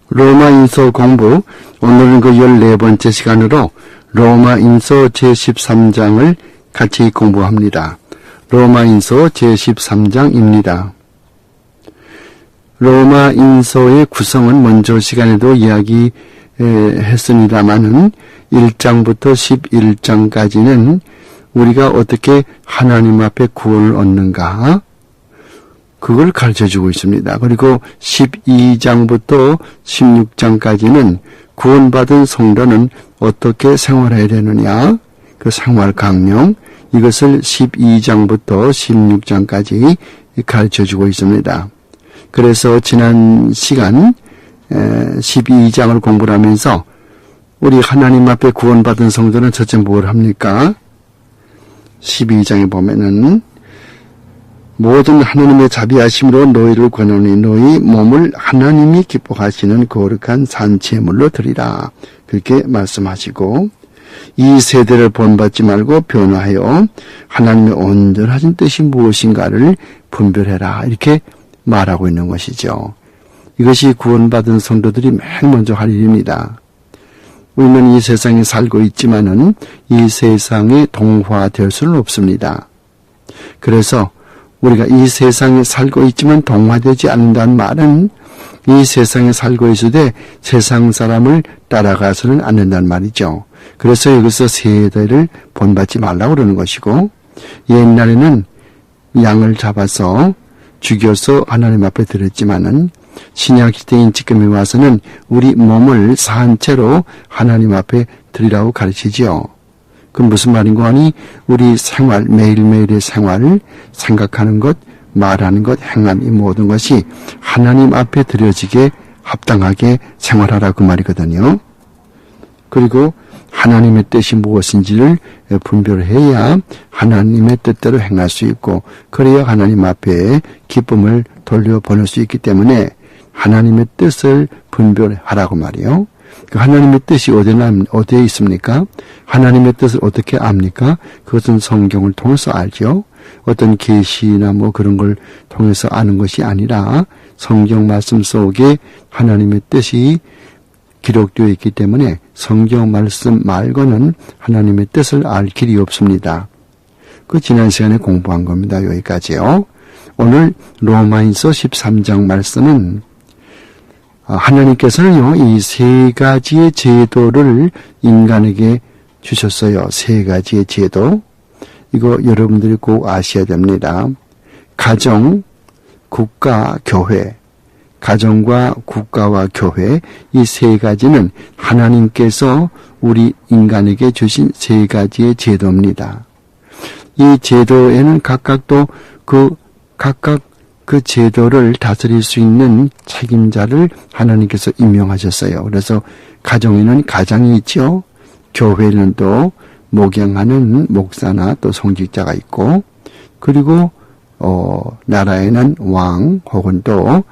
로마인서 공부, 오늘은 그 14번째 시간으로 로마인서 제13장을 같이 공부합니다. 로마인서 제13장입니다. 로마인서의 구성은 먼저 시간에도 이야기했습니다마는 1장부터 11장까지는 우리가 어떻게 하나님 앞에 구원을 얻는가, 그걸 가르쳐주고 있습니다. 그리고 12장부터 16장까지는 구원받은 성도는 어떻게 생활해야 되느냐, 그 생활 강령, 이것을 12장부터 16장까지 가르쳐주고 있습니다. 그래서 지난 시간 12장을 공부를 하면서 우리 하나님 앞에 구원받은 성도는 첫째 뭘 합니까? 12장에 보면은 모든 하나님의 자비하심으로 너희를 권하노니 너희 몸을 하나님이 기뻐하시는 거룩한 산제물로 드리라, 그렇게 말씀하시고, 이 세대를 본받지 말고 변화하여 하나님의 온전하신 뜻이 무엇인가를 분별해라, 이렇게 말하고 있는 것이죠. 이것이 구원받은 성도들이 맨 먼저 할 일입니다. 우리는 이 세상에 살고 있지만은 이 세상에 동화될 수는 없습니다. 그래서 우리가 이 세상에 살고 있지만 동화되지 않는다는 말은 이 세상에 살고 있으되 세상 사람을 따라가서는 않는다는 말이죠. 그래서 여기서 세대를 본받지 말라고 그러는 것이고, 옛날에는 양을 잡아서 죽여서 하나님 앞에 드렸지만은 신약 시대인 지금에 와서는 우리 몸을 산채로 하나님 앞에 드리라고 가르치지요. 그건 무슨 말인고 하니, 우리 생활, 매일매일의 생활을 생각하는 것, 말하는 것, 행한 이 모든 것이 하나님 앞에 드려지게 합당하게 생활하라, 그 말이거든요. 그리고 하나님의 뜻이 무엇인지를 분별해야 하나님의 뜻대로 행할 수 있고, 그래야 하나님 앞에 기쁨을 돌려보낼 수 있기 때문에 하나님의 뜻을 분별하라고 말이요. 그 하나님의 뜻이 어디에 있습니까? 하나님의 뜻을 어떻게 압니까? 그것은 성경을 통해서 알죠. 어떤 계시나 뭐 그런 걸 통해서 아는 것이 아니라 성경 말씀 속에 하나님의 뜻이 기록되어 있기 때문에 성경 말씀 말고는 하나님의 뜻을 알 길이 없습니다. 그 지난 시간에 공부한 겁니다. 여기까지요. 오늘 로마인서 13장 말씀은 하나님께서는요, 이 세 가지의 제도를 인간에게 주셨어요. 세 가지의 제도. 이거 여러분들이 꼭 아셔야 됩니다. 가정, 국가, 교회. 가정과 국가와 교회, 이 세 가지는 하나님께서 우리 인간에게 주신 세 가지의 제도입니다. 이 제도에는 각각 그 제도를 다스릴 수 있는 책임자를 하나님께서 임명하셨어요. 그래서 가정에는 가장이 있죠. 교회는 또 목양하는 목사나 또 성직자가 있고, 그리고 나라에는 왕 혹은 또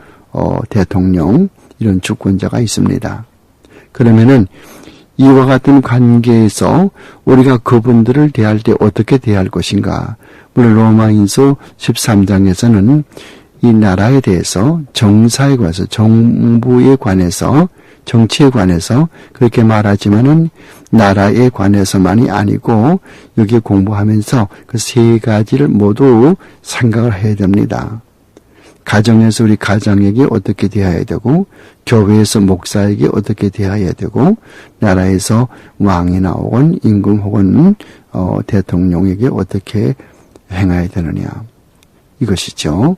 대통령, 이런 주권자가 있습니다. 그러면은 이와 같은 관계에서 우리가 그분들을 대할 때 어떻게 대할 것인가? 물론 로마인서 13장에서는 이 나라에 대해서, 정사에 관해서, 정부에 관해서, 정치에 관해서 그렇게 말하지만은 나라에 관해서만이 아니고 여기에 공부하면서 그 세 가지를 모두 생각을 해야 됩니다. 가정에서 우리 가장에게 어떻게 대해야 되고, 교회에서 목사에게 어떻게 대해야 되고, 나라에서 왕이나 혹은 임금 혹은 대통령에게 어떻게 행해야 되느냐, 이것이죠.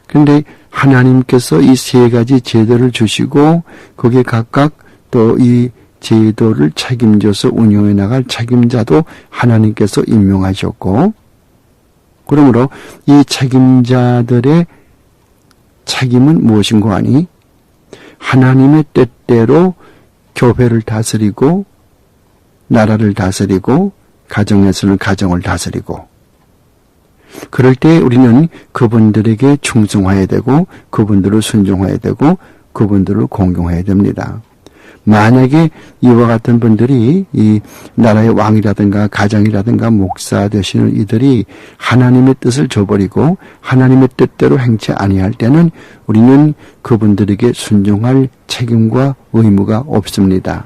그런데 하나님께서 이 세 가지 제도를 주시고 거기에 각각 또 이 제도를 책임져서 운영해 나갈 책임자도 하나님께서 임명하셨고, 그러므로 이 책임자들의 책임은 무엇인고 하니, 하나님의 뜻대로 교회를 다스리고, 나라를 다스리고, 가정에서는 가정을 다스리고, 그럴 때 우리는 그분들에게 충성해야 되고, 그분들을 순종해야 되고, 그분들을 공경해야 됩니다. 만약에 이와 같은 분들이 이 나라의 왕이라든가 가장이라든가 목사 되시는 이들이 하나님의 뜻을 저버리고 하나님의 뜻대로 행치 아니할 때는 우리는 그분들에게 순종할 책임과 의무가 없습니다.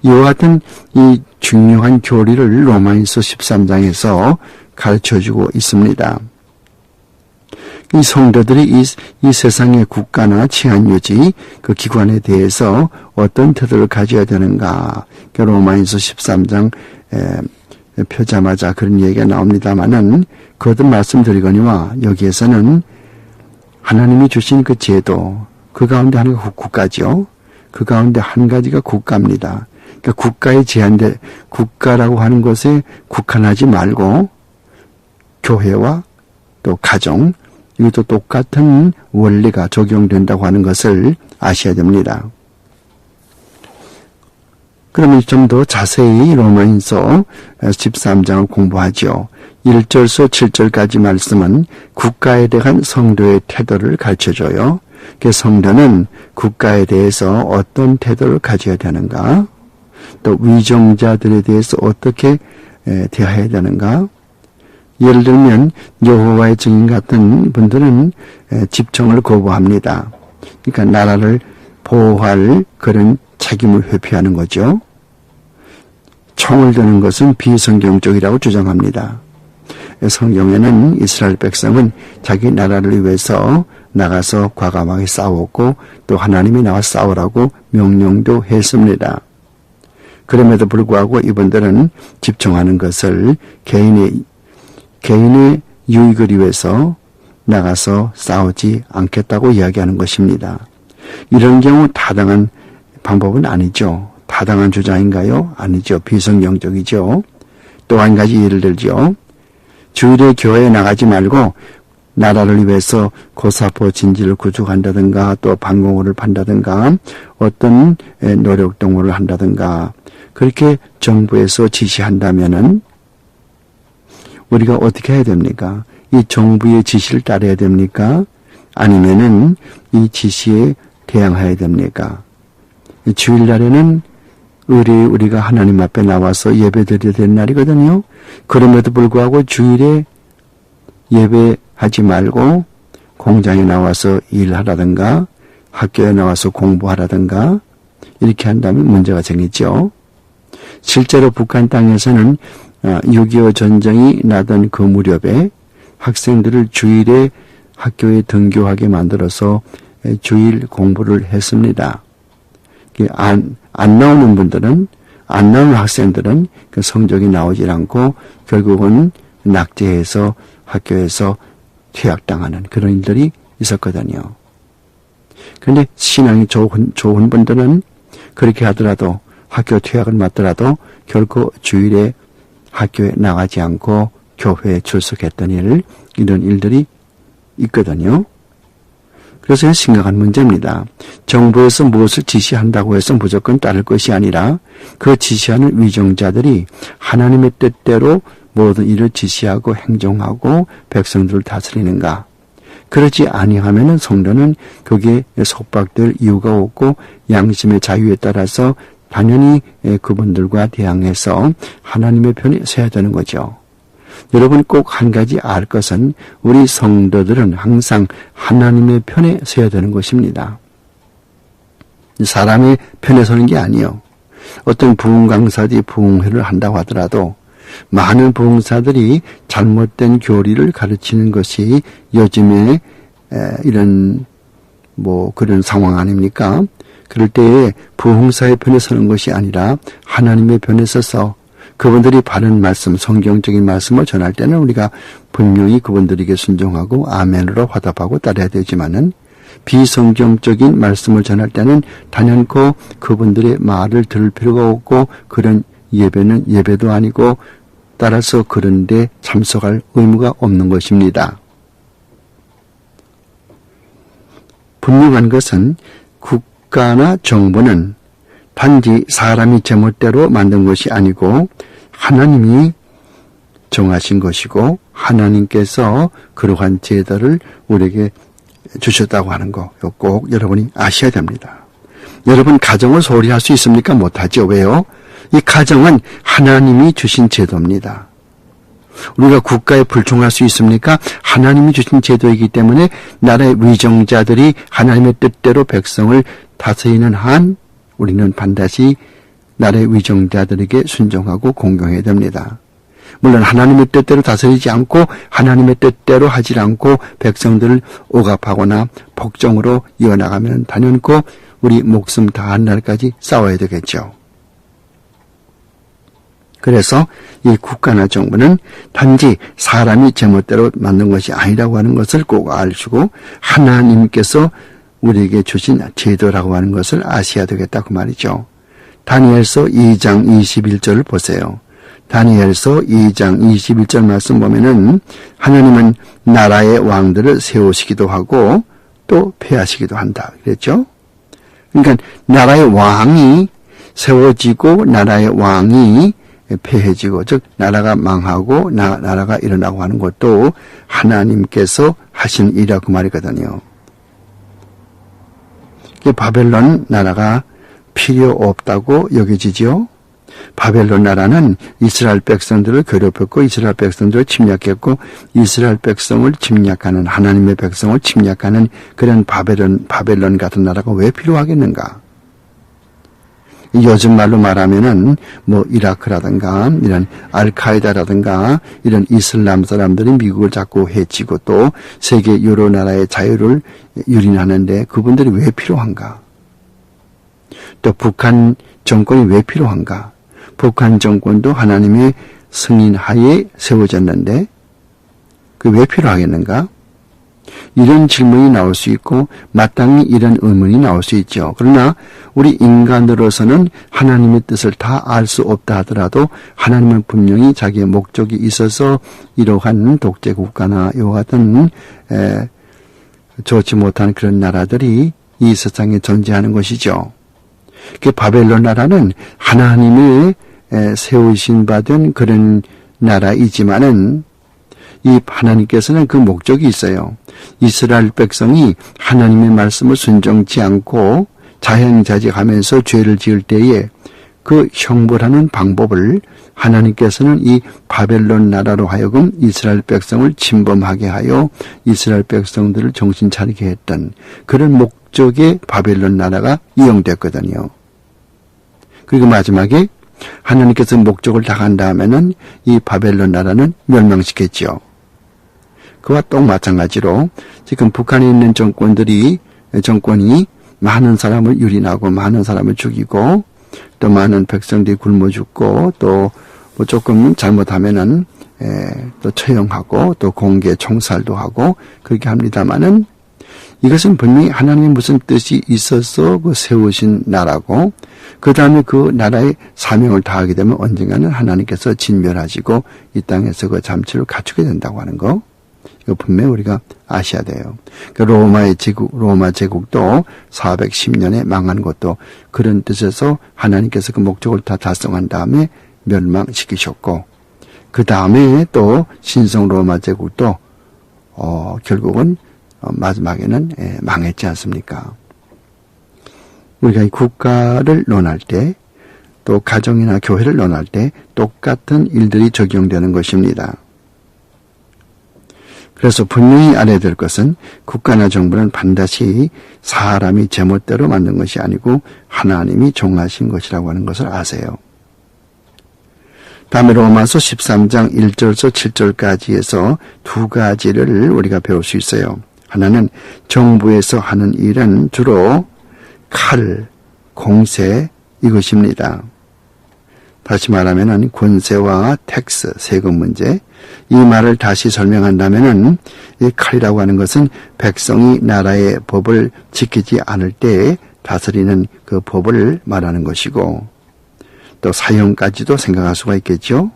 이와 같은 이 중요한 교리를 로마인서 13장에서 가르쳐주고 있습니다. 이 성도들이 이 세상의 국가나 치안유지 그 기관에 대해서 어떤 태도를 가져야 되는가. 로마인서 13장 펴자마자 그런 얘기가 나옵니다마는 그것도 말씀드리거니와 여기에서는 하나님이 주신 그 제도, 그 가운데 하나가 국가죠. 그 가운데 한 가지가 국가입니다. 그러니까 국가에 제한된 국가라고 하는 것에 국한하지 말고 교회와 또 가정, 이것도 똑같은 원리가 적용된다고 하는 것을 아셔야 됩니다. 그러면 좀 더 자세히 로마인서 13장을 공부하죠. 1절서 7절까지 말씀은 국가에 대한 성도의 태도를 가르쳐줘요. 그 성도는 국가에 대해서 어떤 태도를 가져야 되는가, 또 위정자들에 대해서 어떻게 대해야 되는가. 예를 들면 여호와의 증인 같은 분들은 집청을 거부합니다. 그러니까 나라를 보호할 그런 책임을 회피하는 거죠. 총을 드는 것은 비성경적이라고 주장합니다. 성경에는 이스라엘 백성은 자기 나라를 위해서 나가서 과감하게 싸웠고 또 하나님이 나와 싸우라고 명령도 했습니다. 그럼에도 불구하고 이분들은 집청하는 것을 개인의 유익을 위해서 나가서 싸우지 않겠다고 이야기하는 것입니다. 이런 경우 타당한 방법은 아니죠. 타당한 주장인가요? 아니죠. 비성경적이죠. 또 한 가지 예를 들죠. 주일에 교회에 나가지 말고 나라를 위해서 고사포 진지를 구축한다든가 또 방공호를 판다든가 어떤 노력동원을 한다든가 그렇게 정부에서 지시한다면은 우리가 어떻게 해야 됩니까? 이 정부의 지시를 따라야 됩니까? 아니면은 이 지시에 대항해야 됩니까? 주일날에는 우리가 하나님 앞에 나와서 예배드려야 되는 날이거든요. 그럼에도 불구하고 주일에 예배하지 말고 공장에 나와서 일하라든가 학교에 나와서 공부하라든가 이렇게 한다면 문제가 생기죠. 실제로 북한 땅에서는 6.25 전쟁이 나던 그 무렵에 학생들을 주일에 학교에 등교하게 만들어서 주일 공부를 했습니다. 안 나오는 분들은, 안 나오는 학생들은 그 성적이 나오질 않고 결국은 낙제해서 학교에서 퇴학당하는 그런 일들이 있었거든요. 그런데 신앙이 좋은 분들은 그렇게 하더라도 학교 퇴학을 맞더라도 결코 주일에 학교에 나가지 않고 교회에 출석했던 이런 일들이 있거든요. 그래서 심각한 문제입니다. 정부에서 무엇을 지시한다고 해서 무조건 따를 것이 아니라 그 지시하는 위정자들이 하나님의 뜻대로 모든 일을 지시하고 행정하고 백성들을 다스리는가. 그렇지 아니하면은 성도는 거기에 속박될 이유가 없고 양심의 자유에 따라서 당연히 그분들과 대항해서 하나님의 편에 서야 되는 거죠. 여러분 꼭 한 가지 알 것은 우리 성도들은 항상 하나님의 편에 서야 되는 것입니다. 사람의 편에 서는 게 아니에요. 어떤 부흥 강사들이 부흥회를 한다고 하더라도 많은 부흥사들이 잘못된 교리를 가르치는 것이 요즘에 이런 그런 상황 아닙니까? 그럴 때에 부흥사의 편에 서는 것이 아니라 하나님의 편에 서서 그분들이 바른 말씀, 성경적인 말씀을 전할 때는 우리가 분명히 그분들에게 순종하고 아멘으로 화답하고 따라야 되지만은 비성경적인 말씀을 전할 때는 단연코 그분들의 말을 들을 필요가 없고 그런 예배는 예배도 아니고 따라서 그런 데 참석할 의무가 없는 것입니다. 분명한 것은 국가나 정부는 단지 사람이 제멋대로 만든 것이 아니고 하나님이 정하신 것이고 하나님께서 그러한 제도를 우리에게 주셨다고 하는 거 꼭 여러분이 아셔야 됩니다. 여러분 가정을 소홀히 할 수 있습니까? 못하죠. 왜요? 이 가정은 하나님이 주신 제도입니다. 우리가 국가에 불충할 수 있습니까? 하나님이 주신 제도이기 때문에 나라의 위정자들이 하나님의 뜻대로 백성을 다스리는 한 우리는 반드시 나라의 위정자들에게 순종하고 공경해야 됩니다. 물론 하나님의 뜻대로 다스리지 않고 하나님의 뜻대로 하지 않고 백성들을 억압하거나 폭정으로 이어나가면 단연코 우리 목숨 다한 날까지 싸워야 되겠죠. 그래서 이 국가나 정부는 단지 사람이 제멋대로 만든 것이 아니라고 하는 것을 꼭 아시고 하나님께서 우리에게 주신 제도라고 하는 것을 아셔야 되겠다 그 말이죠. 다니엘서 2장 21절을 보세요. 다니엘서 2장 21절 말씀 보면은 하나님은 나라의 왕들을 세우시기도 하고 또 폐하시기도 한다 그랬죠. 그러니까 나라의 왕이 세워지고 나라의 왕이 폐해지고 즉 나라가 망하고 나라가 일어나고 하는 것도 하나님께서 하신 일이라고 말이거든요. 바벨론 나라가 필요 없다고 여겨지죠. 바벨론 나라는 이스라엘 백성들을 괴롭혔고 이스라엘 백성들을 침략했고 이스라엘 백성을 침략하는 하나님의 백성을 침략하는 그런 바벨론 같은 나라가 왜 필요하겠는가? 요즘 말로 말하면은 이라크라든가 이런 알카에다라든가 이런 이슬람 사람들이 미국을 자꾸 해치고 또 세계 여러 나라의 자유를 유린하는데 그분들이 왜 필요한가? 또 북한 정권이 왜 필요한가? 북한 정권도 하나님의 승인하에 세워졌는데 그게 왜 필요하겠는가? 이런 질문이 나올 수 있고 마땅히 이런 의문이 나올 수 있죠. 그러나 우리 인간으로서는 하나님의 뜻을 다 알 수 없다 하더라도 하나님은 분명히 자기의 목적이 있어서 이러한 독재 국가나 이와 같은 좋지 못한 그런 나라들이 이 세상에 존재하는 것이죠. 그 바벨론 나라는 하나님의 세우신 받은 그런 나라이지만은 이 하나님께서는 그 목적이 있어요. 이스라엘 백성이 하나님의 말씀을 순종치 않고 자행자직하면서 죄를 지을 때에 그 형벌하는 방법을 하나님께서는 이 바벨론 나라로 하여금 이스라엘 백성을 침범하게 하여 이스라엘 백성들을 정신 차리게 했던 그런 목적의 바벨론 나라가 이용됐거든요. 그리고 마지막에 하나님께서 목적을 다 한 다음에는 이 바벨론 나라는 멸망시켰죠. 그와 또 마찬가지로 지금 북한에 있는 정권이 많은 사람을 유린하고 많은 사람을 죽이고 또 많은 백성들이 굶어 죽고 또 조금 잘못하면은 또 처형하고 또 공개 총살도 하고 그렇게 합니다만은 이것은 분명히 하나님의 무슨 뜻이 있어서 그 세우신 나라고 그 다음에 그 나라의 사명을 다하게 되면 언젠가는 하나님께서 진멸하시고 이 땅에서 그 잠시를 갖추게 된다고 하는 거 이거 분명히 우리가 아셔야 돼요. 로마 제국도 410년에 망한 것도 그런 뜻에서 하나님께서 그 목적을 다 달성한 다음에 멸망시키셨고 그 다음에 또 신성 로마 제국도 결국은 마지막에는 망했지 않습니까? 우리가 이 국가를 논할 때 또 가정이나 교회를 논할 때 똑같은 일들이 적용되는 것입니다. 그래서 분명히 알아야 될 것은 국가나 정부는 반드시 사람이 제멋대로 만든 것이 아니고 하나님이 정하신 것이라고 하는 것을 아세요. 다음에 로마서 13장 1절에서 7절까지에서 두 가지를 우리가 배울 수 있어요. 하나는 정부에서 하는 일은 주로 칼, 공세 이것입니다. 다시 말하면 권세와 텍스, 세금 문제. 이 말을 다시 설명한다면 이 칼이라고 하는 것은 백성이 나라의 법을 지키지 않을 때 다스리는 그 법을 말하는 것이고 또 사형까지도 생각할 수가 있겠죠.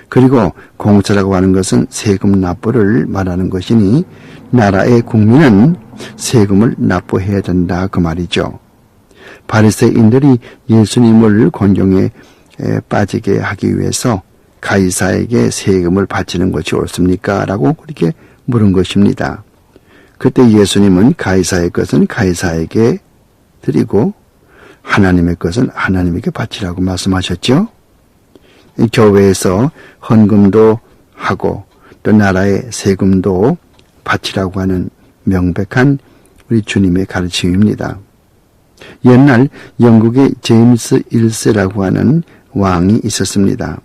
그리고 공세라고 하는 것은 세금 납부를 말하는 것이니 나라의 국민은 세금을 납부해야 된다 그 말이죠. 바리새인들이 예수님을 곤경에 빠지게 하기 위해서 가이사에게 세금을 바치는 것이 옳습니까? 라고 그렇게 물은 것입니다. 그때 예수님은 가이사의 것은 가이사에게 드리고 하나님의 것은 하나님에게 바치라고 말씀하셨죠. 교회에서 헌금도 하고 또 나라의 세금도 바치라고 하는 명백한 우리 주님의 가르침입니다. 옛날 영국의 제임스 1세라고 하는 왕이 있었습니다.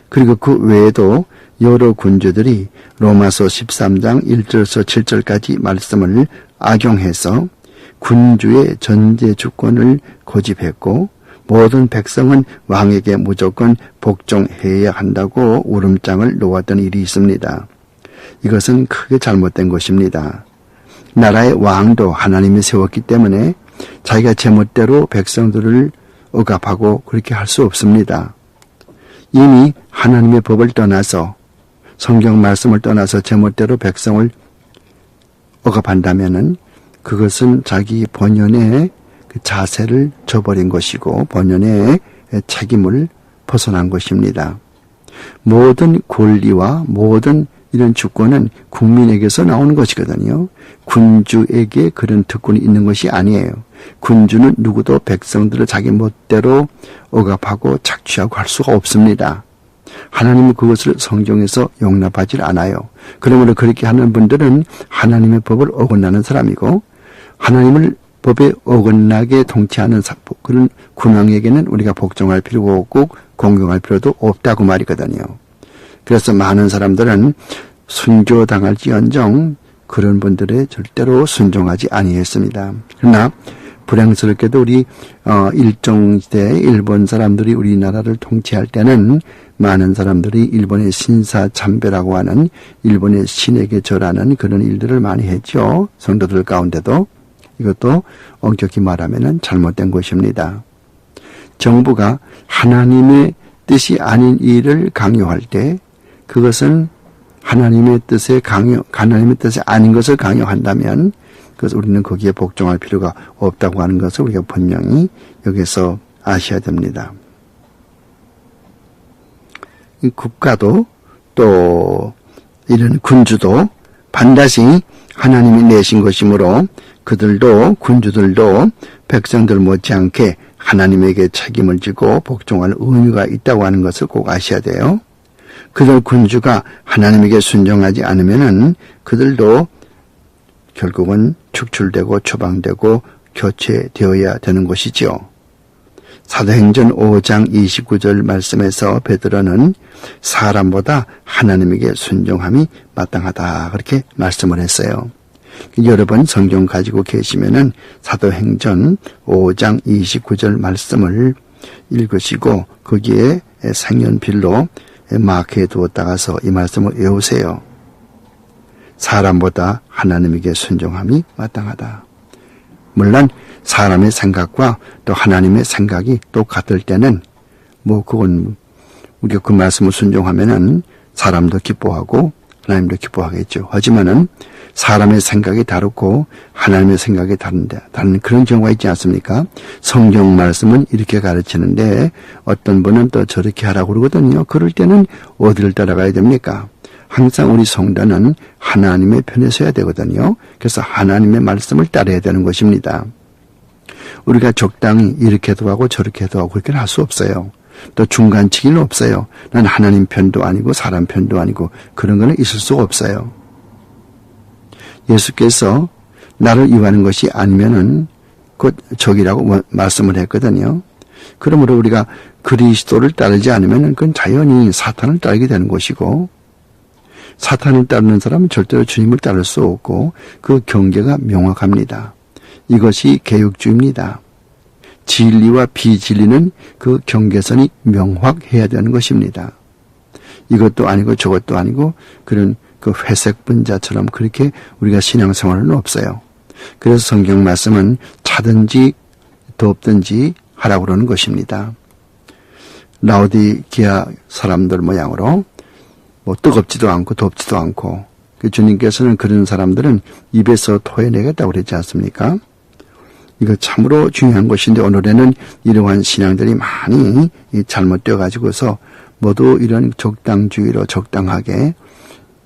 그리고 그 외에도 여러 군주들이 로마서 13장 1절에서 7절까지 말씀을 악용해서 군주의 전제 주권을 고집했고 모든 백성은 왕에게 무조건 복종해야 한다고 울음장을 놓았던 일이 있습니다. 이것은 크게 잘못된 것입니다. 나라의 왕도 하나님이 세웠기 때문에 자기가 제멋대로 백성들을 억압하고 그렇게 할 수 없습니다. 이미 하나님의 법을 떠나서 성경 말씀을 떠나서 제멋대로 백성을 억압한다면은 그것은 자기 본연의 그 자세를 저버린 것이고 본연의 책임을 벗어난 것입니다. 모든 권리와 모든 이런 주권은 국민에게서 나오는 것이거든요. 군주에게 그런 특권이 있는 것이 아니에요. 군주는 누구도 백성들을 자기 멋대로 억압하고 착취하고 할 수가 없습니다. 하나님은 그것을 성경에서 용납하지 않아요. 그러므로 그렇게 하는 분들은 하나님의 법을 어긋나는 사람이고 하나님을 법에 어긋나게 통치하는 그런 군왕에게는 우리가 복종할 필요가 없고 공경할 필요도 없다고 말이거든요. 그래서 많은 사람들은 순교당할지언정 그런 분들에 절대로 순종하지 아니했습니다. 그러나 불행스럽게도 우리 일정시대 일본 사람들이 우리나라를 통치할 때는 많은 사람들이 일본의 신사참배라고 하는 일본의 신에게 절하는 그런 일들을 많이 했죠. 성도들 가운데도. 이것도 엄격히 말하면 잘못된 것입니다. 정부가 하나님의 뜻이 아닌 일을 강요할 때 그것은 하나님의 뜻이 아닌 것을 강요한다면 그래서 우리는 거기에 복종할 필요가 없다고 하는 것을 우리가 분명히 여기서 아셔야 됩니다. 국가도 또 이런 군주도 반드시 하나님이 내신 것이므로 그들도 군주들도 백성들 못지않게 하나님에게 책임을 지고 복종할 의무가 있다고 하는 것을 꼭 아셔야 돼요. 그들 군주가 하나님에게 순종하지 않으면은 그들도 결국은 축출되고 처방되고 교체되어야 되는 것이지요. 사도행전 5장 29절 말씀에서 베드로는 사람보다 하나님에게 순종함이 마땅하다 그렇게 말씀을 했어요. 여러분 성경 가지고 계시면은 사도행전 5장 29절 말씀을 읽으시고 거기에 색연필로 마크해 두었다가서 이 말씀을 외우세요. 사람보다 하나님에게 순종함이 마땅하다. 물론 사람의 생각과 또 하나님의 생각이 똑같을 때는 그건 우리가 그 말씀을 순종하면은 사람도 기뻐하고 하나님도 기뻐하겠죠. 하지만은 사람의 생각이 다르고 하나님의 생각이 다른 그런 경우가 있지 않습니까? 성경 말씀은 이렇게 가르치는데 어떤 분은 또 저렇게 하라고 그러거든요. 그럴 때는 어디를 따라가야 됩니까? 항상 우리 성도는 하나님의 편에 서야 되거든요. 그래서 하나님의 말씀을 따라야 되는 것입니다. 우리가 적당히 이렇게도 하고 저렇게도 하고 그렇게 할 수 없어요. 또 중간치기는 없어요. 난 하나님 편도 아니고 사람 편도 아니고 그런 거는 있을 수가 없어요. 예수께서 나를 이용하는 것이 아니면은 곧 적이라고 말씀을 했거든요. 그러므로 우리가 그리스도를 따르지 않으면은 그건 자연히 사탄을 따르게 되는 것이고 사탄을 따르는 사람은 절대로 주님을 따를 수 없고 그 경계가 명확합니다. 이것이 개혁주의입니다. 진리와 비진리는 그 경계선이 명확해야 되는 것입니다. 이것도 아니고 저것도 아니고 그런 그 회색 분자처럼 그렇게 우리가 신앙생활은 없어요. 그래서 성경 말씀은 차든지 덥든지 하라고 그러는 것입니다. 라오디게아 사람들 모양으로 뜨겁지도 않고 덥지도 않고 주님께서는 그런 사람들은 입에서 토해내겠다고 그랬지 않습니까? 이거 참으로 중요한 것인데 오늘에는 이러한 신앙들이 많이 잘못되어 가지고서 모두 이런 적당주의로 적당하게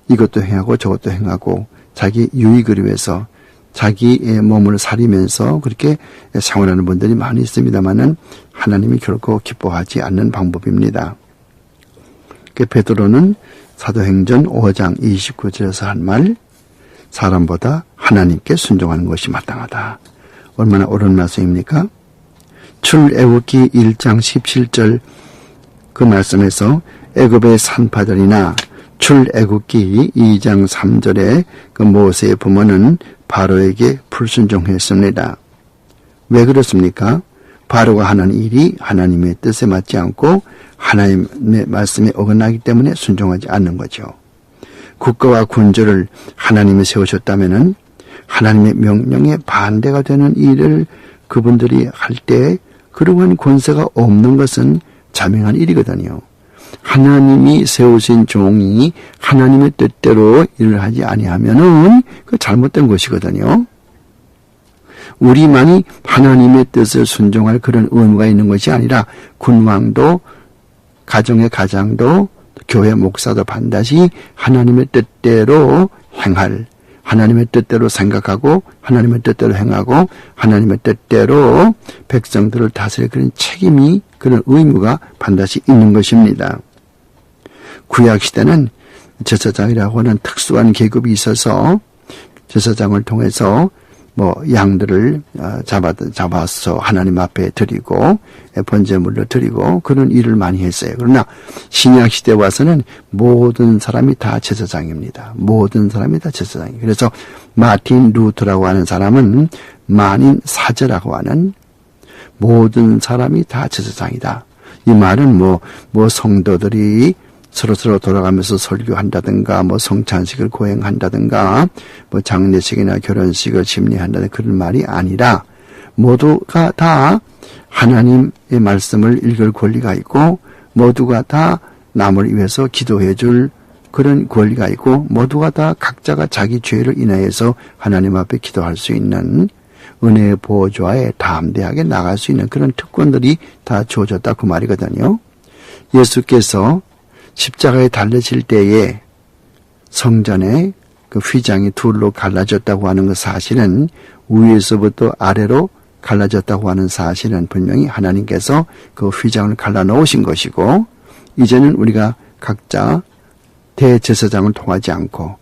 이것도 행하고 저것도 행하고 자기 유익을 위해서 자기의 몸을 사리면서 그렇게 생활하는 분들이 많이 있습니다만은 하나님이 결코 기뻐하지 않는 방법입니다. 베드로는 사도행전 5장 29절에서 한 말, 사람보다 하나님께 순종하는 것이 마땅하다. 얼마나 옳은 말씀입니까? 출애굽기 1장 17절 그 말씀에서 애굽의 산파들이나 출애굽기 2장 3절에 그 모세의 부모는 바로에게 불순종했습니다. 왜 그렇습니까? 바로가 하는 일이 하나님의 뜻에 맞지 않고 하나님의 말씀에 어긋나기 때문에 순종하지 않는 거죠. 국가와 군주를 하나님이 세우셨다면은 하나님의 명령에 반대가 되는 일을 그분들이 할 때 그러한 권세가 없는 것은 자명한 일이거든요. 하나님이 세우신 종이 하나님의 뜻대로 일을 하지 아니하면은 그 잘못된 것이거든요. 우리만이 하나님의 뜻을 순종할 그런 의무가 있는 것이 아니라 군왕도 가정의 가장도 교회 목사도 반드시 하나님의 뜻대로 행할, 하나님의 뜻대로 생각하고 하나님의 뜻대로 행하고 하나님의 뜻대로 백성들을 다스릴 그런 책임이, 그런 의무가 반드시 있는 것입니다. 구약시대는 제사장이라고 하는 특수한 계급이 있어서 제사장을 통해서 양들을 잡아서 하나님 앞에 드리고 번제물로 드리고 그런 일을 많이 했어요. 그러나 신약시대에 와서는 모든 사람이 다 제사장입니다. 모든 사람이 다 제사장이에요. 그래서 마틴 루터라고 하는 사람은 만인 사제라고 하는 모든 사람이 다 제사장이다. 이 말은 성도들이 서로 돌아가면서 설교한다든가 성찬식을 고행한다든가 장례식이나 결혼식을 심리한다든가 그런 말이 아니라 모두가 다 하나님의 말씀을 읽을 권리가 있고 모두가 다 남을 위해서 기도해 줄 그런 권리가 있고 모두가 다 각자가 자기 죄를 인하여서 하나님 앞에 기도할 수 있는 은혜의 보좌에 담대하게 나갈 수 있는 그런 특권들이 다 주어졌다 그 말이거든요. 예수께서 십자가에 달려질 때에 성전에 그 휘장이 둘로 갈라졌다고 하는 그 사실은 위에서부터 아래로 갈라졌다고 하는 사실은 분명히 하나님께서 그 휘장을 갈라 놓으신 것이고 이제는 우리가 각자 대제사장을 통하지 않고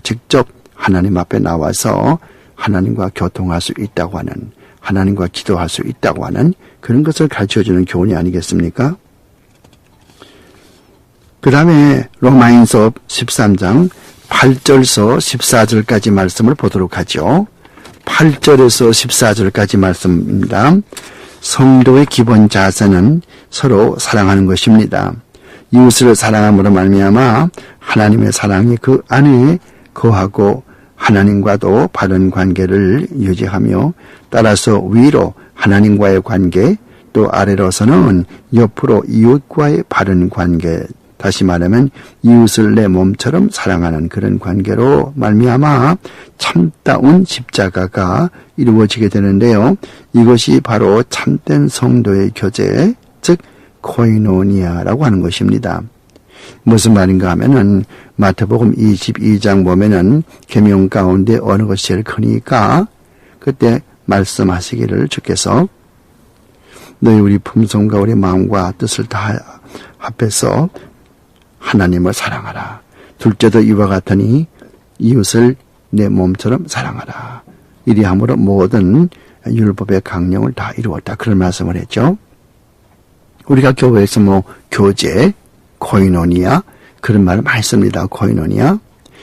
직접 하나님 앞에 나와서 하나님과 교통할 수 있다고 하는, 하나님과 기도할 수 있다고 하는 그런 것을 가르쳐주는 교훈이 아니겠습니까? 그 다음에 로마인서 13장 8절서 14절까지 말씀을 보도록 하죠. 8절에서 14절까지 말씀입니다. 성도의 기본 자세는 서로 사랑하는 것입니다. 이웃을 사랑함으로 말미암아 하나님의 사랑이 그 안에 거하고 하나님과도 바른 관계를 유지하며 따라서 위로 하나님과의 관계 또 아래로서는 옆으로 이웃과의 바른 관계, 다시 말하면 이웃을 내 몸처럼 사랑하는 그런 관계로 말미암아 참다운 십자가가 이루어지게 되는데요. 이것이 바로 참된 성도의 교제, 즉 코이노니아라고 하는 것입니다. 무슨 말인가 하면은 마태복음 22장 보면은 계명 가운데 어느 것이 제일 크니까 그때 말씀하시기를 주께서 너희 우리 품성과 우리 마음과 뜻을 다 합해서 하나님을 사랑하라. 둘째도 이와 같으니 이웃을 내 몸처럼 사랑하라. 이리함으로 모든 율법의 강령을 다 이루었다. 그런 말씀을 했죠. 우리가 교회에서 교제, 코이노니아 그런 말을 많이 씁니다. 코이노니아.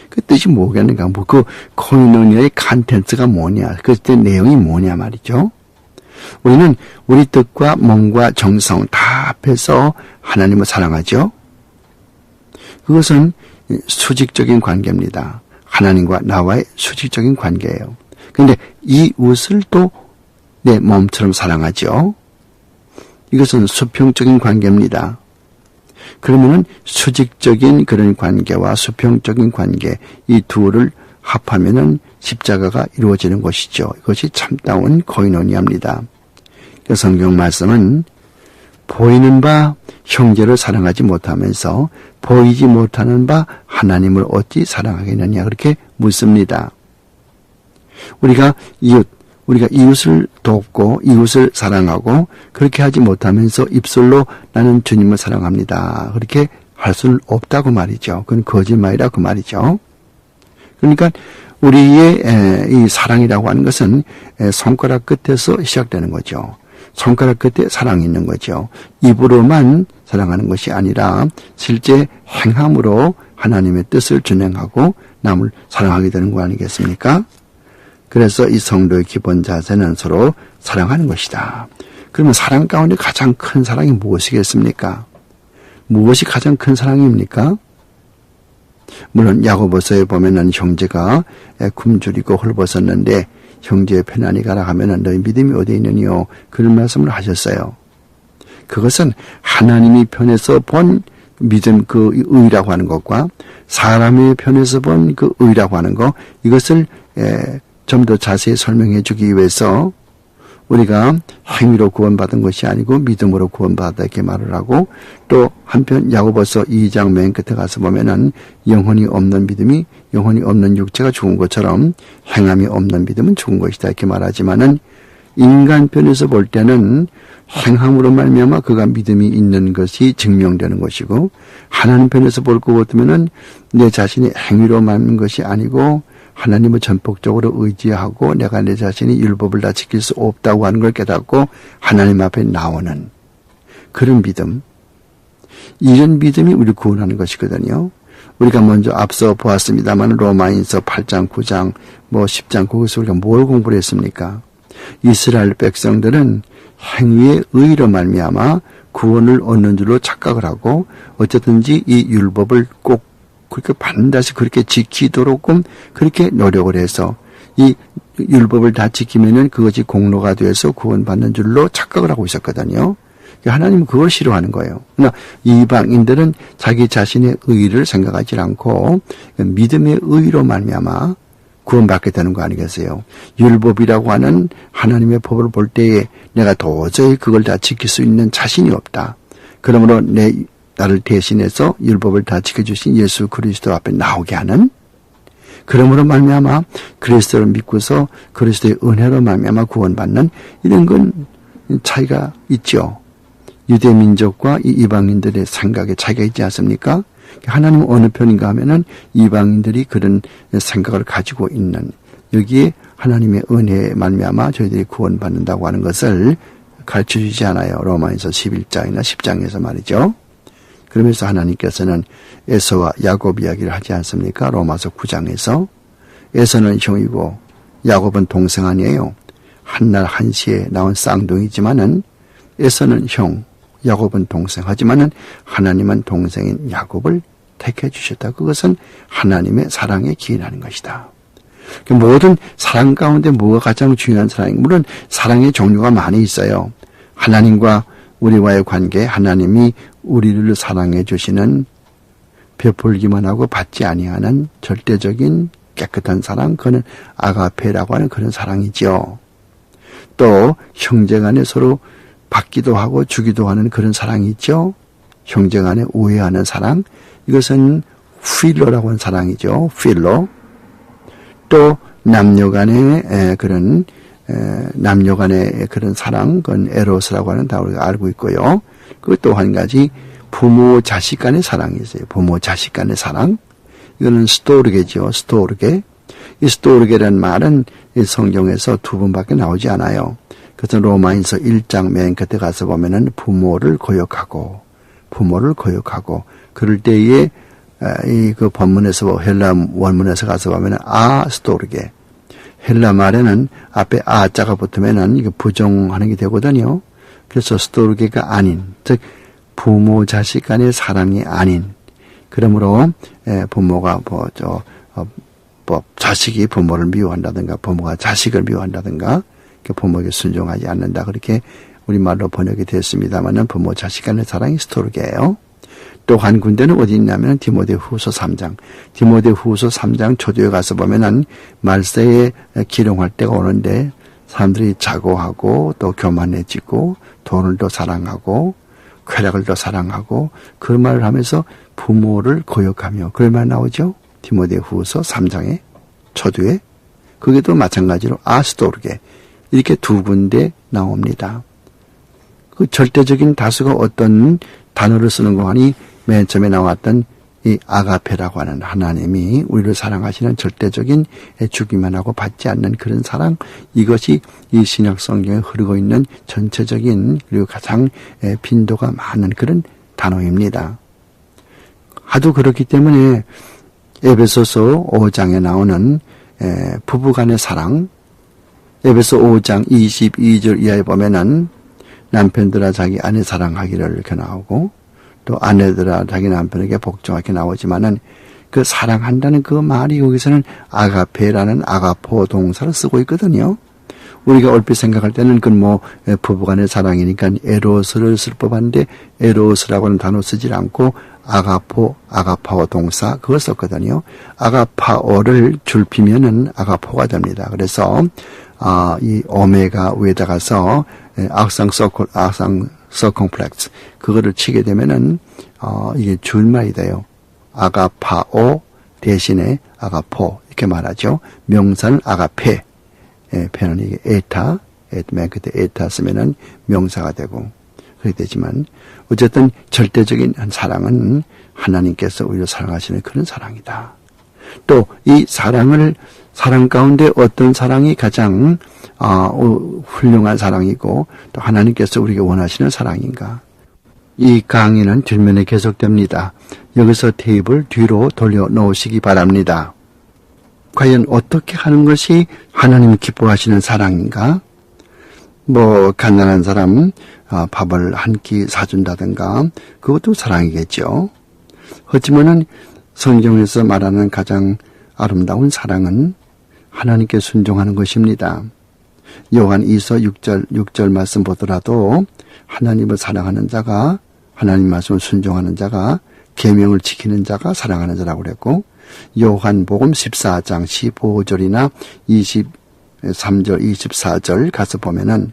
그 뜻이 뭐겠는가? 그 코이노니아의 컨텐츠가 뭐냐? 그 내용이 뭐냐 말이죠. 우리는 우리 뜻과 몸과 정성 다 합해서 하나님을 사랑하죠. 그것은 수직적인 관계입니다. 하나님과 나와의 수직적인 관계예요. 그런데 이웃을 또 내 몸처럼 사랑하죠. 이것은 수평적인 관계입니다. 그러면은 수직적인 그런 관계와 수평적인 관계 이 둘을 합하면은 십자가가 이루어지는 것이죠. 이것이 참다운 코이노니아입니다. 그 성경 말씀은 보이는 바 형제를 사랑하지 못하면서 보이지 못하는 바 하나님을 어찌 사랑하겠느냐 그렇게 묻습니다. 우리가 이웃을 돕고 이웃을 사랑하고 그렇게 하지 못하면서 입술로 나는 주님을 사랑합니다. 그렇게 할 수는 없다고 말이죠. 그건 거짓말이라 그 말이죠. 그러니까 우리의 이 사랑이라고 하는 것은 손가락 끝에서 시작되는 거죠. 손가락 끝에 사랑이 있는 거죠. 입으로만 사랑하는 것이 아니라 실제 행함으로 하나님의 뜻을 준행하고 남을 사랑하게 되는 거 아니겠습니까? 그래서 이 성도의 기본 자세는 서로 사랑하는 것이다. 그러면 사랑 가운데 가장 큰 사랑이 무엇이겠습니까? 무엇이 가장 큰 사랑입니까? 물론 야고보서에 보면은 형제가 굶주리고 헐벗었는데 형제의 편안히 가라 하면은 너희 믿음이 어디에 있느니요? 그런 말씀을 하셨어요. 그것은 하나님이 편에서 본 믿음 그 의라고 하는 것과 사람의 편에서 본 그 의라고 하는 것, 이것을 좀 더 자세히 설명해 주기 위해서 우리가 행위로 구원받은 것이 아니고 믿음으로 구원받았다 이렇게 말을 하고, 또 한편 야고보서 2장 맨 끝에 가서 보면은 영혼이 없는 믿음이, 영혼이 없는 육체가 죽은 것처럼 행함이 없는 믿음은 죽은 것이다 이렇게 말하지만은, 인간 편에서 볼 때는 행함으로 말미암아 그가 믿음이 있는 것이 증명되는 것이고, 하나님 편에서 볼 것 같으면은 내 자신이 행위로 말하는 것이 아니고 하나님을 전폭적으로 의지하고 내가 내 자신이 율법을 다 지킬 수 없다고 하는 걸 깨닫고 하나님 앞에 나오는 그런 믿음, 이런 믿음이 우리 구원하는 것이거든요. 우리가 먼저 앞서 보았습니다만 로마인서 8장, 9장, 10장 거기서 우리가 뭘 공부를 했습니까? 이스라엘 백성들은 행위의 의로 말미암아 구원을 얻는 줄로 착각을 하고 어쨌든지 이 율법을 꼭 그렇게 반드시 그렇게 지키도록 그렇게 노력을 해서 이 율법을 다 지키면은 그것이 공로가 되어서 구원받는 줄로 착각을 하고 있었거든요. 하나님은 그걸 싫어하는 거예요. 그러나 이방인들은 자기 자신의 의를 생각하지 않고 믿음의 의로 말미암아 구원받게 되는 거 아니겠어요? 율법이라고 하는 하나님의 법을 볼 때에 내가 도저히 그걸 다 지킬 수 있는 자신이 없다. 그러므로 나를 대신해서 율법을 다 지켜주신 예수 그리스도 앞에 나오게 하는, 그러므로 말미암아 그리스도를 믿고서 그리스도의 은혜로 말미암아 구원받는, 이런 건 차이가 있죠. 유대 민족과 이 이방인들의 생각에 차이가 있지 않습니까? 하나님은 어느 편인가 하면은 이방인들이 그런 생각을 가지고 있는, 여기에 하나님의 은혜에 말미암아 저희들이 구원받는다고 하는 것을 가르쳐주지 않아요. 로마에서 11장이나 10장에서 말이죠. 그러면서 하나님께서는 에서와 야곱 이야기를 하지 않습니까? 로마서 9장에서 에서는 형이고 야곱은 동생 아니에요. 한날 한시에 나온 쌍둥이지만은 에서는 형, 야곱은 동생. 하지만은 하나님은 동생인 야곱을 택해 주셨다. 그것은 하나님의 사랑에 기인하는 것이다. 모든 사랑 가운데 뭐가 가장 중요한 사랑이, 물론 사랑의 종류가 많이 있어요. 하나님과 우리와의 관계, 하나님이 우리를 사랑해 주시는, 베풀기만 하고 받지 아니하는 절대적인 깨끗한 사랑, 그는 아가페라고 하는 그런 사랑이지요. 또 형제간에 서로 받기도 하고 주기도 하는 그런 사랑이 있죠. 형제간에 우애하는 사랑, 이것은 필로라고 하는 사랑이죠. 필로. 또 남녀간의 그런 사랑, 그건 에로스라고 하는 다 우리가 알고 있고요. 그것도 한 가지 부모 자식 간의 사랑이 있어요. 부모 자식 간의 사랑. 이거는 스토르게죠. 스토르게. 이 스토르게라는 말은 이 성경에서 두 번밖에 나오지 않아요. 그래서 로마인서 1장 맨 끝에 가서 보면은 부모를 거역하고 그럴 때에 이 그 본문에서 헬라 원문에서 가서 보면은 스토르게. 헬라 말에는 앞에 자가 붙으면은 이거 부정하는 게 되거든요. 그래서 스토르게가 아닌, 즉 부모 자식 간의 사랑이 아닌, 그러므로 부모가 자식이 부모를 미워한다든가 부모가 자식을 미워한다든가 부모에게 순종하지 않는다, 그렇게 우리말로 번역이 됐습니다만은 부모 자식 간의 사랑이 스토르게예요. 또 한 군데는 어디 있냐면 디모데후서 3장. 디모데후서 3장 초두에 가서 보면은 말세에 기롱할 때가 오는데 사람들이 자고하고 또 교만해지고 돈을 더 사랑하고 쾌락을 더 사랑하고, 그 말을 하면서 부모를 거역하며, 그런 말 나오죠. 디모데후서 3장의 초두에 그게도 마찬가지로 아스토르게 이렇게 두 군데 나옵니다. 그 절대적인 다수가 어떤 단어를 쓰는 거 하니 맨 처음에 나왔던 이 아가페라고 하는 하나님이 우리를 사랑하시는 절대적인 주기만 하고 받지 않는 그런 사랑, 이것이 이 신약 성경에 흐르고 있는 전체적인 그리고 가장 빈도가 많은 그런 단어입니다. 하도 그렇기 때문에 에베소서 5장에 나오는 부부간의 사랑, 에베소 5장 22절 이하에 보면은 남편들아 자기 아내 사랑하기를 이렇게 나오고, 또 아내들아 자기 남편에게 복종하게 나오지만은 그 사랑한다는 그 말이 여기서는 아가페라는 아가포 동사를 쓰고 있거든요. 우리가 얼핏 생각할 때는 그건 뭐 부부간의 사랑이니까 에로스를 쓸 법한데 에로스라고 하는 단어 쓰질 않고 아가포, 아가파오 동사 그걸 썼거든요. 아가파오를 줄피면은 아가포가 됩니다. 그래서 이 오메가 위에다가서 악상 서컴플렉스 그거를 치게 되면은 이게 줄말이 돼요. 아가파오 대신에 아가포 이렇게 말하죠. 명사는 아가페, 페는 이게 에타, 맨 끝에 에타 쓰면은 명사가 되고 그렇게 되지만 어쨌든 절대적인 한 사랑은 하나님께서 우리를 사랑하시는 그런 사랑이다. 또 이 사랑 가운데 어떤 사랑이 가장 훌륭한 사랑이고 또 하나님께서 우리에게 원하시는 사랑인가? 이 강의는 뒷면에 계속됩니다. 여기서 테이블 뒤로 돌려 놓으시기 바랍니다. 과연 어떻게 하는 것이 하나님이 기뻐하시는 사랑인가? 뭐 가난한 사람 밥을 한 끼 사준다든가 그것도 사랑이겠죠. 하지만은 성경에서 말하는 가장 아름다운 사랑은 하나님께 순종하는 것입니다. 요한 2서 6절 말씀 보더라도 하나님을 사랑하는 자가 하나님 말씀을 순종하는 자가 계명을 지키는 자가 사랑하는 자라고 그랬고 요한복음 14장 15절이나 23절 24절 가서 보면은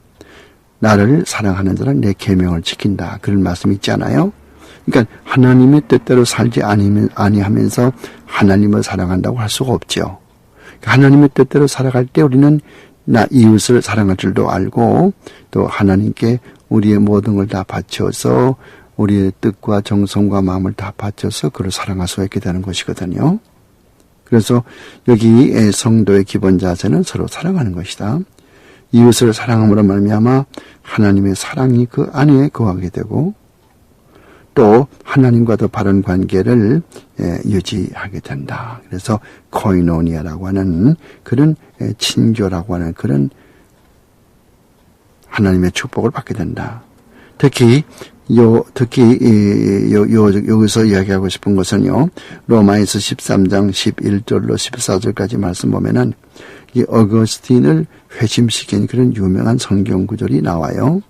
나를 사랑하는 자는 내 계명을 지킨다 그런 말씀이 있지 않아요? 그러니까 하나님의 뜻대로 살지 아니하면서 하나님을 사랑한다고 할 수가 없죠. 하나님의 뜻대로 살아갈 때 우리는 나 이웃을 사랑할 줄도 알고 또 하나님께 우리의 모든 걸 다 바쳐서 우리의 뜻과 정성과 마음을 다 바쳐서 그를 사랑할 수 있게 되는 것이거든요. 그래서 여기 성도의 기본 자세는 서로 사랑하는 것이다. 이웃을 사랑함으로 말미암아 하나님의 사랑이 그 안에 거하게 되고 또 하나님과도 바른 관계를 유지하게 된다. 그래서 코이노니아라고 하는 그런 친교라고 하는 그런 하나님의 축복을 받게 된다. 특히 여기서 이야기하고 싶은 것은요. 로마에서 13장 11절로 14절까지 말씀 보면은 이 어거스틴을 회심시킨 그런 유명한 성경 구절이 나와요.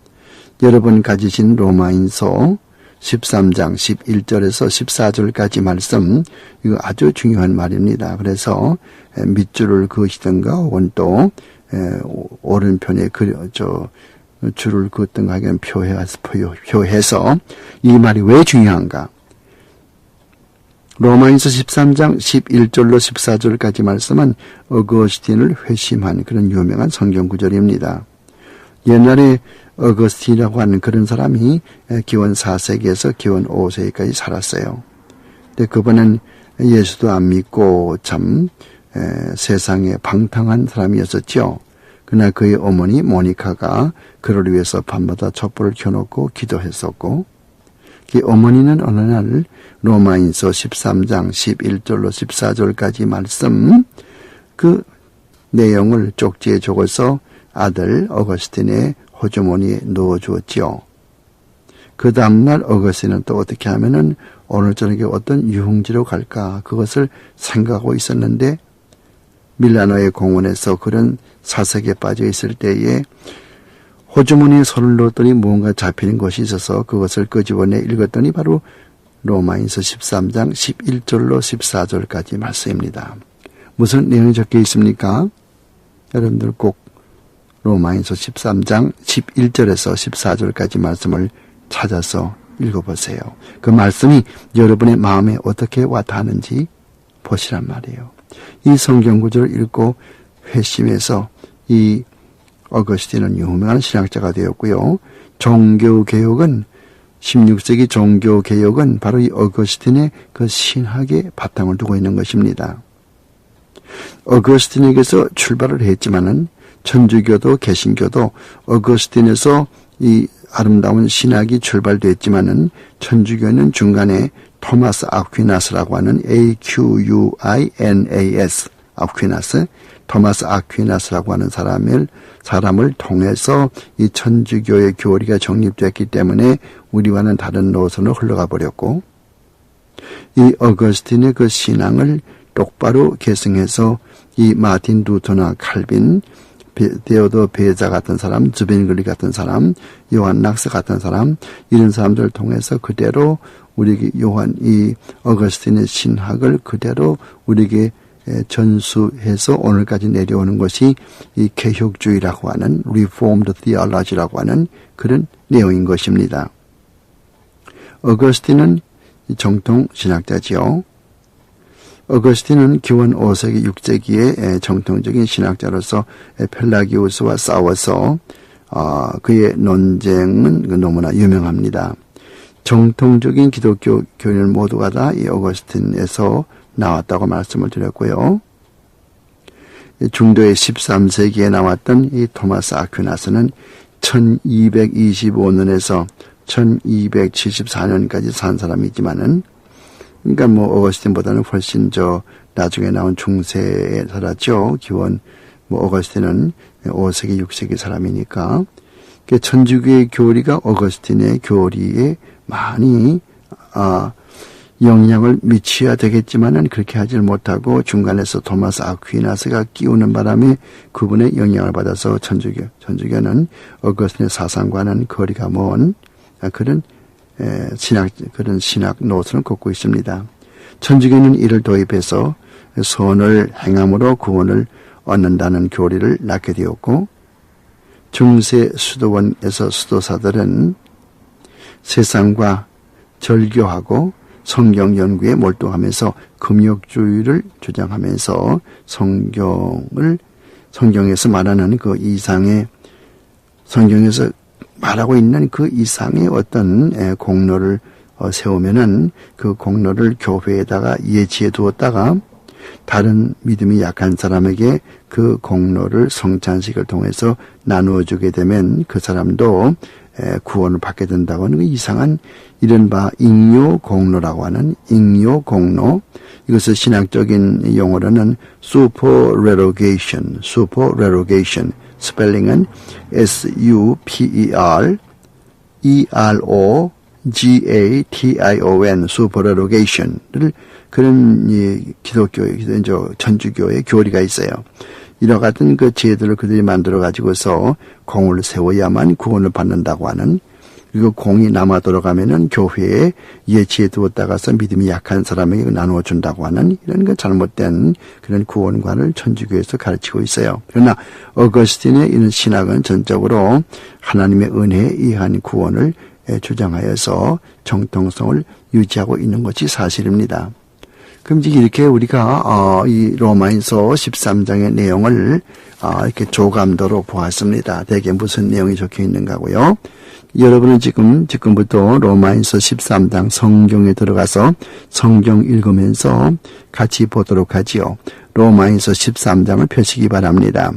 여러분 가지신 로마인서 13장 11절에서 14절까지 말씀 이거 아주 중요한 말입니다. 그래서 밑줄을 그으시든가 혹은 또 오른편에 줄을 그었든가 하긴 표해서 이 말이 왜 중요한가? 로마인서 13장 11절로 14절까지 말씀은 어거스틴을 회심한 그런 유명한 성경 구절입니다. 옛날에 어거스틴이라고 하는 그런 사람이 기원 4세기에서 기원 5세기까지 살았어요. 근데 그분은 예수도 안 믿고 참 세상에 방탕한 사람이었었죠. 그러나 그의 어머니 모니카가 그를 위해서 밤마다 촛불을 켜놓고 기도했었고 그 어머니는 어느 날 로마인서 13장 11절로 14절까지 말씀 그 내용을 쪽지에 적어서 아들 어거스틴의 호주머니에 넣어주었지요. 그 다음날 어거스틴은 또 어떻게 하면은 오늘 저녁에 어떤 유흥지로 갈까 그것을 생각하고 있었는데 밀라노의 공원에서 그런 사색에 빠져 있을 때에 호주머니에 손을 넣었더니 무언가 잡히는 것이 있어서 그것을 끄집어내 읽었더니 바로 로마인서 13장 11절로 14절까지 말씀입니다. 무슨 내용이 적혀 있습니까? 여러분들 꼭 로마인서 13장 11절에서 14절까지 말씀을 찾아서 읽어보세요. 그 말씀이 여러분의 마음에 어떻게 와닿는지 보시란 말이에요. 이 성경 구절을 읽고 회심해서 이 어거스틴은 유명한 신학자가 되었고요. 종교개혁은 16세기 종교개혁은 바로 이 어거스틴의 그 신학의 바탕을 두고 있는 것입니다. 어거스틴에게서 출발을 했지만은 천주교도 개신교도 어거스틴에서 이 아름다운 신학이 출발됐지만은 천주교는 중간에 토마스 아퀴나스라고 하는 AQUINAS 토마스 아퀴나스라고 하는 사람을 통해서 이 천주교의 교리가 정립됐기 때문에 우리와는 다른 노선으로 흘러가 버렸고, 이 어거스틴의 그 신앙을 똑바로 계승해서 이 마틴 루터나 칼빈, 데오도 베자 같은 사람, 즈벤글리 같은 사람, 요한 낙스 같은 사람, 이런 사람들을 통해서 그대로 우리에게 이 어거스틴의 신학을 그대로 우리에게 전수해서 오늘까지 내려오는 것이 이 개혁주의라고 하는 Reformed Theology라고 하는 그런 내용인 것입니다. 어거스틴은 정통 신학자지요. 어거스틴은 기원 5세기, 6세기의 정통적인 신학자로서 펠라기우스와 싸워서 그의 논쟁은 너무나 유명합니다. 정통적인 기독교 교리는 모두가 다 이 어거스틴에서 나왔다고 말씀을 드렸고요. 중도의 13세기에 나왔던 이 토마스 아퀴나스는 1225년에서 1274년까지 산 사람이지만은, 그러니까 어거스틴보다는 훨씬 나중에 나온 중세에 살았죠. 기원 어거스틴은 5세기, 6세기 사람이니까. 천주교의 교리가 어거스틴의 교리에 많이 영향을 미쳐야 되겠지만은 그렇게 하질 못하고 중간에서 토마스 아퀴나스가 끼우는 바람에 그분의 영향을 받아서 천주교는 어거스틴의 사상과는 거리가 먼 그런 신학 노선을 걷고 있습니다. 천주교는 이를 도입해서 선을 행함으로 구원을 얻는다는 교리를 낳게 되었고, 중세 수도원에서 수도사들은 세상과 절교하고 성경 연구에 몰두하면서 금욕주의를 주장하면서 성경에서 말하는 그 이상의, 성경에서 말하고 있는 그 이상의 어떤 공로를 세우면은 그 공로를 교회에다가 예치해 두었다가 다른 믿음이 약한 사람에게 그 공로를 성찬식을 통해서 나누어 주게 되면 그 사람도 구원을 받게 된다고 하는 그 이상한 이른바 잉요공로라고 하는 잉요공로, 이것을 신학적인 용어로는 supererogation, 스펠링은 supererogation, supererogation을 그런 기독교의 천주교의 교리가 있어요. 이와 같은 그 제도를 그들이 만들어 가지고서 공을 세워야만 구원을 받는다고 하는, 그리고 공이 남아 돌아가면은 교회에 예치해 두었다가서 믿음이 약한 사람에게 나누어 준다고 하는 이런 그 잘못된 그런 구원관을 천주교에서 가르치고 있어요. 그러나 어거스틴의 이런 신학은 전적으로 하나님의 은혜에 의한 구원을 주장하여서 정통성을 유지하고 있는 것이 사실입니다. 그럼 이제 이렇게 우리가 이 로마인서 13장의 내용을 이렇게 조감도로 보았습니다. 대개 무슨 내용이 적혀 있는가고요. 여러분은 지금부터 로마인서 13장 성경에 들어가서 성경 읽으면서 같이 보도록 하지요. 로마인서 13장을 펴시기 바랍니다.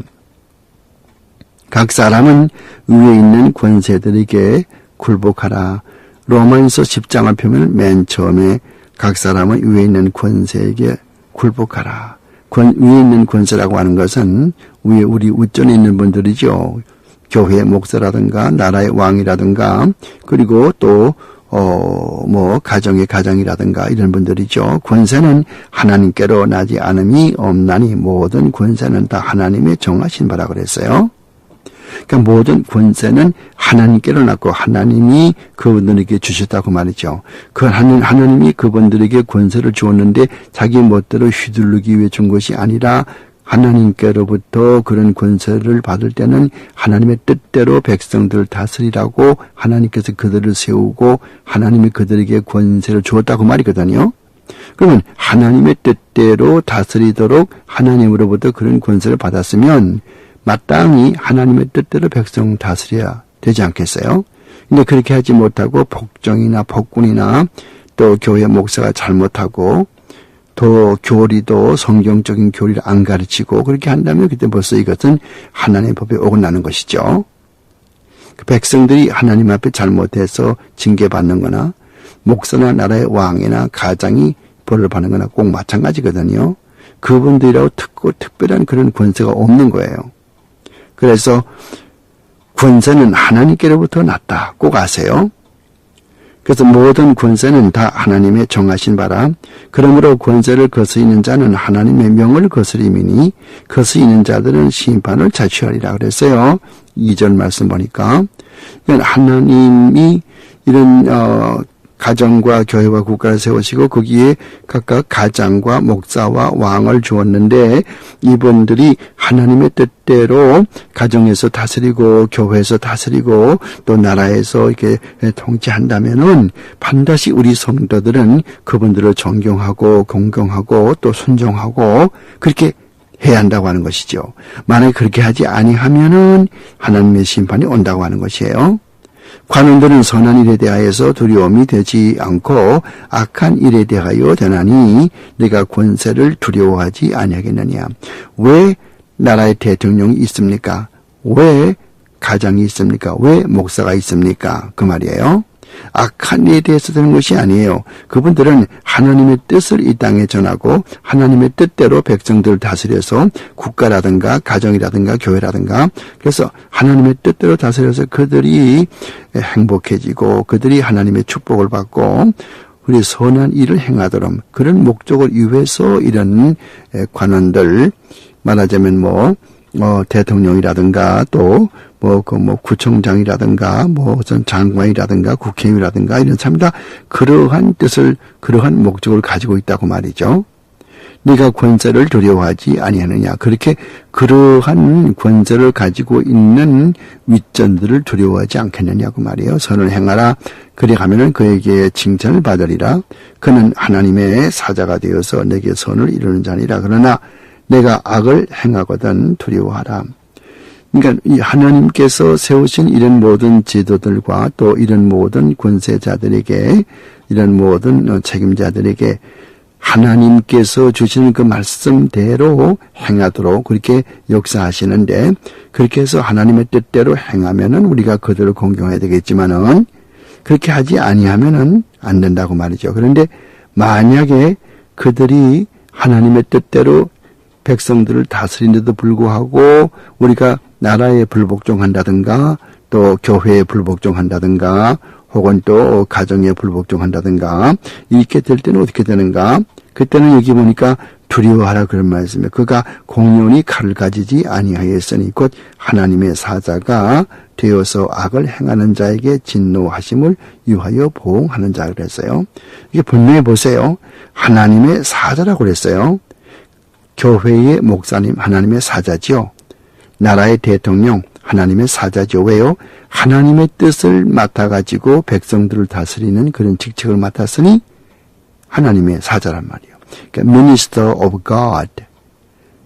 각 사람은 위에 있는 권세들에게 굴복하라. 로마인서 10장을 펴면 맨 처음에 각 사람은 위에 있는 권세에게 굴복하라. 위에 있는 권세라고 하는 것은 위에 우리 우전에 있는 분들이죠. 교회의 목사라든가 나라의 왕이라든가 그리고 또 가정의 가장이라든가 이런 분들이죠. 권세는 하나님께로 나지 않음이 없나니 모든 권세는 다 하나님의 정하신 바라 그랬어요. 그러니까 모든 권세는 하나님께로 났고 하나님이 그분들에게 주셨다고 말이죠. 하나님이 그분들에게 권세를 주었는데 자기 멋대로 휘두르기 위해 준 것이 아니라 하나님께로부터 그런 권세를 받을 때는 하나님의 뜻대로 백성들을 다스리라고 하나님께서 그들을 세우고 하나님이 그들에게 권세를 주었다고 말이거든요. 그러면 하나님의 뜻대로 다스리도록 하나님으로부터 그런 권세를 받았으면 마땅히 하나님의 뜻대로 백성 다스려야 되지 않겠어요? 근데 그렇게 하지 못하고 복정이나 복군이나 또 교회 목사가 잘못하고 또 교리도 성경적인 교리를 안 가르치고 그렇게 한다면 그때 벌써 이것은 하나님의 법에 어긋나는 것이죠. 그 백성들이 하나님 앞에 잘못해서 징계받는 거나 목사나 나라의 왕이나 가장이 벌을 받는 거나 꼭 마찬가지거든요. 그분들이라고 특별한 그런 권세가 없는 거예요. 그래서 권세는 하나님께로부터 났다. 꼭 아세요. 그래서 모든 권세는 다 하나님의 정하신 바라. 그러므로 권세를 거스리는 자는 하나님의 명을 거스림이니 거스리는 자들은 심판을 자취하리라 그랬어요. 2절 말씀 보니까 하나님이 이런 가정과 교회와 국가를 세우시고 거기에 각각 가장과 목사와 왕을 주었는데 이분들이 하나님의 뜻대로 가정에서 다스리고 교회에서 다스리고 또 나라에서 이렇게 통치한다면은 반드시 우리 성도들은 그분들을 존경하고 공경하고 또 순종하고 그렇게 해야 한다고 하는 것이죠. 만약에 그렇게 하지 아니하면은 하나님의 심판이 온다고 하는 것이에요. 관원들은 선한 일에 대하여서 두려움이 되지 않고 악한 일에 대하여 되나니 내가 권세를 두려워하지 아니하겠느냐. 왜 나라의 대통령이 있습니까? 왜 가장이 있습니까? 왜 목사가 있습니까? 그 말이에요. 악한 일에 대해서 되는 것이 아니에요. 그분들은 하나님의 뜻을 이 땅에 전하고 하나님의 뜻대로 백성들을 다스려서 국가라든가 가정이라든가 교회라든가 그래서 하나님의 뜻대로 다스려서 그들이 행복해지고 그들이 하나님의 축복을 받고 우리 선한 일을 행하도록 그런 목적을 위해서 이런 관원들 말하자면 대통령이라든가 또 구청장이라든가 어떤 장관이라든가 국회의원이라든가 이런 사람 다 그러한 뜻을 그러한 목적을 가지고 있다고 말이죠. 네가 권세를 두려워하지 아니하느냐. 그렇게 그러한 권세를 가지고 있는 윗전들을 두려워하지 않겠느냐고 말이에요. 선을 행하라. 그리 하면은 그에게 칭찬을 받으리라. 그는 하나님의 사자가 되어서 내게 선을 이루는 자니라. 그러나 내가 악을 행하거든 두려워하라. 그러니까 이 하나님께서 세우신 이런 모든 지도들과 또 이런 모든 권세자들에게 이런 모든 책임자들에게 하나님께서 주시는 그 말씀대로 행하도록 그렇게 역사하시는데 그렇게 해서 하나님의 뜻대로 행하면은 우리가 그들을 공경해야 되겠지만은 그렇게 하지 아니하면은 안 된다고 말이죠. 그런데 만약에 그들이 하나님의 뜻대로 백성들을 다스리는데도 불구하고 우리가 나라에 불복종한다든가 또 교회에 불복종한다든가 혹은 또 가정에 불복종한다든가 이렇게 될 때는 어떻게 되는가? 그때는 여기 보니까 두려워하라 그런 말씀이에요. 그가 공연히 칼을 가지지 아니하였으니 곧 하나님의 사자가 되어서 악을 행하는 자에게 진노하심을 유하여 보응하는 자 그랬어요. 이게 분명히 보세요. 하나님의 사자라고 그랬어요. 교회의 목사님 하나님의 사자지요. 나라의 대통령 하나님의 사자죠. 왜요? 하나님의 뜻을 맡아가지고 백성들을 다스리는 그런 직책을 맡았으니 하나님의 사자란 말이에요. 그러니까 Minister of God.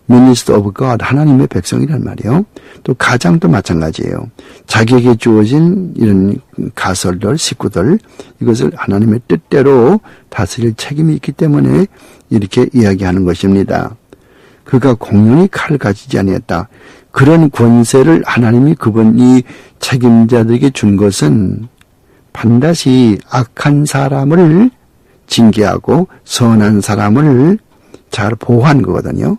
Minister of God. 하나님의 백성이란 말이에요. 또 가장도 마찬가지예요. 자기에게 주어진 이런 가설들, 식구들 이것을 하나님의 뜻대로 다스릴 책임이 있기 때문에 이렇게 이야기하는 것입니다. 그가 공연히 칼을 가지지 아니했다. 그런 권세를 하나님이 그분이 책임자들에게 준 것은 반드시 악한 사람을 징계하고 선한 사람을 잘 보호한 거거든요.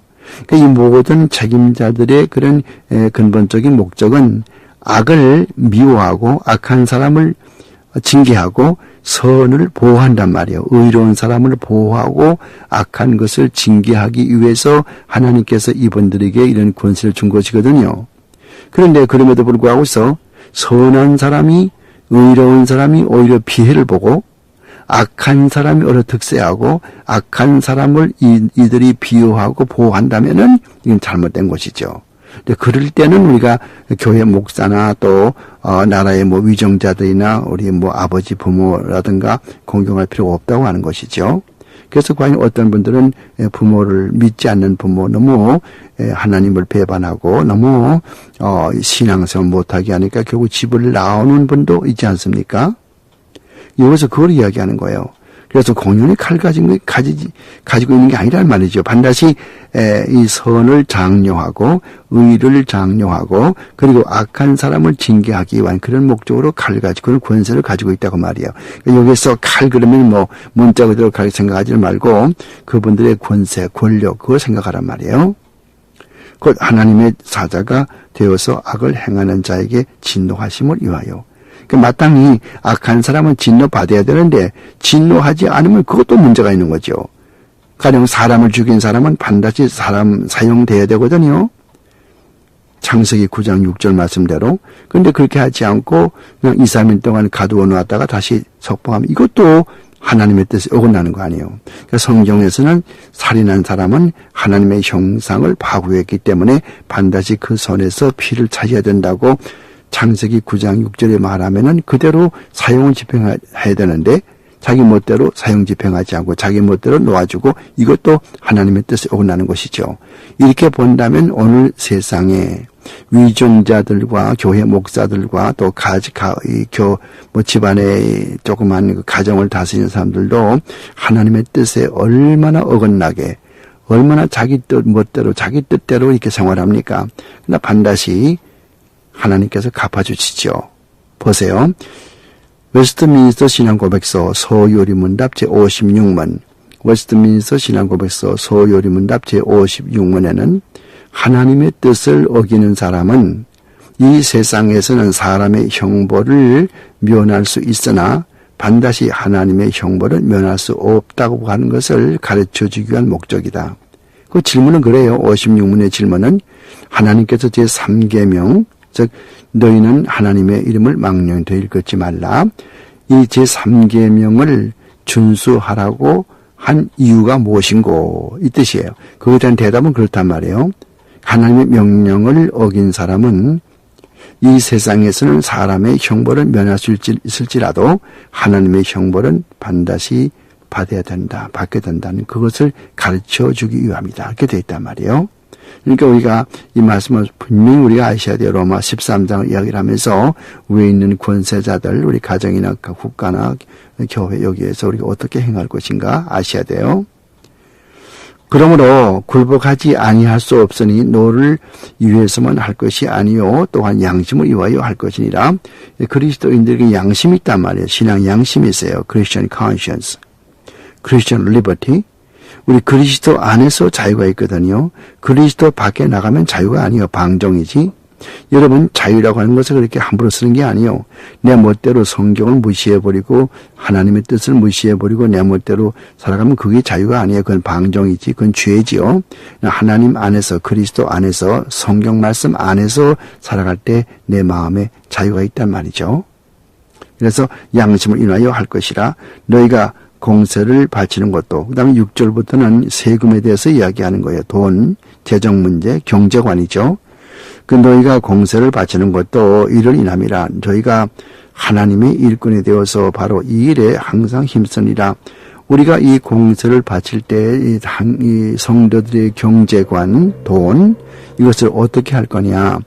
그러니까 이 모든 책임자들의 그런 근본적인 목적은 악을 미워하고 악한 사람을 징계하고 선을 보호한단 말이에요. 의로운 사람을 보호하고 악한 것을 징계하기 위해서 하나님께서 이분들에게 이런 권세를 준 것이거든요. 그런데 그럼에도 불구하고서 선한 사람이 의로운 사람이 오히려 피해를 보고 악한 사람이 오히려 득세하고 악한 사람을 이들이 비호하고 보호한다면은 이건 잘못된 것이죠. 그럴 때는 우리가 교회 목사나 또 나라의 위정자들이나 우리 아버지 부모라든가 공경할 필요가 없다고 하는 것이죠. 그래서 과연 어떤 분들은 부모를 믿지 않는 부모, 너무 하나님을 배반하고 너무 신앙생활 못하게 하니까 결국 집을 나오는 분도 있지 않습니까? 여기서 그걸 이야기하는 거예요. 그래서 공연히 칼 가지고 있는 게 아니란 말이죠. 반드시 이 선을 장려하고 의를 장려하고 그리고 악한 사람을 징계하기 위한 그런 목적으로 칼 가지고 그런 권세를 가지고 있다고 말이에요. 여기서 칼 그러면 뭐 문자 그대로 칼 생각하지 말고 그분들의 권세, 권력 그걸 생각하란 말이에요. 곧 하나님의 사자가 되어서 악을 행하는 자에게 진노하심을 위하여. 마땅히 악한 사람은 진노받아야 되는데 진노하지 않으면 그것도 문제가 있는 거죠. 가령 사람을 죽인 사람은 반드시 사형돼야 되거든요. 창세기 9장 6절 말씀대로. 그런데 그렇게 하지 않고 그냥 2, 3일 동안 가두어 놓았다가 다시 석방하면 이것도 하나님의 뜻에 어긋나는 거 아니에요. 그러니까 성경에서는 살인한 사람은 하나님의 형상을 파괴했기 때문에 반드시 그 선에서 피를 차셔야 된다고 창세기 9장 6절에 말하면은 그대로 사형 집행해야 되는데 자기 멋대로 사형 집행하지 않고 자기 멋대로 놓아주고 이것도 하나님의 뜻에 어긋나는 것이죠. 이렇게 본다면 오늘 세상에 위종자들과 교회 목사들과 또 집안의 조그만 가정을 다스리는 사람들도 하나님의 뜻에 얼마나 어긋나게 얼마나 자기 멋대로 자기 뜻대로 이렇게 생활합니까? 그러나 반드시 하나님께서 갚아주시죠. 보세요. 웨스트민스터 신앙고백서 소요리문답 제56문 웨스트민스터 신앙고백서 소요리문답 제56문에는 하나님의 뜻을 어기는 사람은 이 세상에서는 사람의 형벌을 면할 수 있으나 반드시 하나님의 형벌을 면할 수 없다고 하는 것을 가르쳐주기 위한 목적이다. 그 질문은 그래요. 56문의 질문은 하나님께서 제3계명 즉 너희는 하나님의 이름을 망령되이 읽지 말라. 이 제3계명을 준수하라고 한 이유가 무엇인고 이 뜻이에요. 그것에 대한 대답은 그렇단 말이에요. 하나님의 명령을 어긴 사람은 이 세상에서는 사람의 형벌을 면할 수 있을지라도 하나님의 형벌은 반드시 받아야 된다. 받게 된다는 그것을 가르쳐주기 위함이다. 이렇게 되어 있단 말이에요. 그러니까 우리가 이 말씀을 분명히 우리가 아셔야 돼요. 로마 13장을 이야기를 하면서 위에 있는 권세자들, 우리 가정이나 국가나 교회 여기에서 우리가 어떻게 행할 것인가 아셔야 돼요. 그러므로 굴복하지 아니할 수 없으니 노를 위해서만 할 것이 아니요 또한 양심을 위하여 할 것이니라. 그리스도인들에게 양심이 있단 말이에요. 신앙 양심이 있어요. Christian conscience, Christian liberty. 우리 그리스도 안에서 자유가 있거든요. 그리스도 밖에 나가면 자유가 아니에요. 방종이지. 여러분 자유라고 하는 것을 그렇게 함부로 쓰는 게 아니에요. 내 멋대로 성경을 무시해버리고 하나님의 뜻을 무시해버리고 내 멋대로 살아가면 그게 자유가 아니에요. 그건 방종이지. 그건 죄지요. 하나님 안에서 그리스도 안에서 성경 말씀 안에서 살아갈 때 내 마음에 자유가 있단 말이죠. 그래서 양심을 인하여 할 것이라. 너희가 공세를 바치는 것도 그 다음에 6절부터는 세금에 대해서 이야기하는 거예요. 돈, 재정 문제, 경제관이죠. 그 너희가 공세를 바치는 것도 이를 인함이라. 저희가 하나님의 일꾼이 되어서 바로 이 일에 항상 힘쓰니라. 우리가 이 공세를 바칠 때 이 성도들의 경제관, 돈 이것을 어떻게 할 거냐.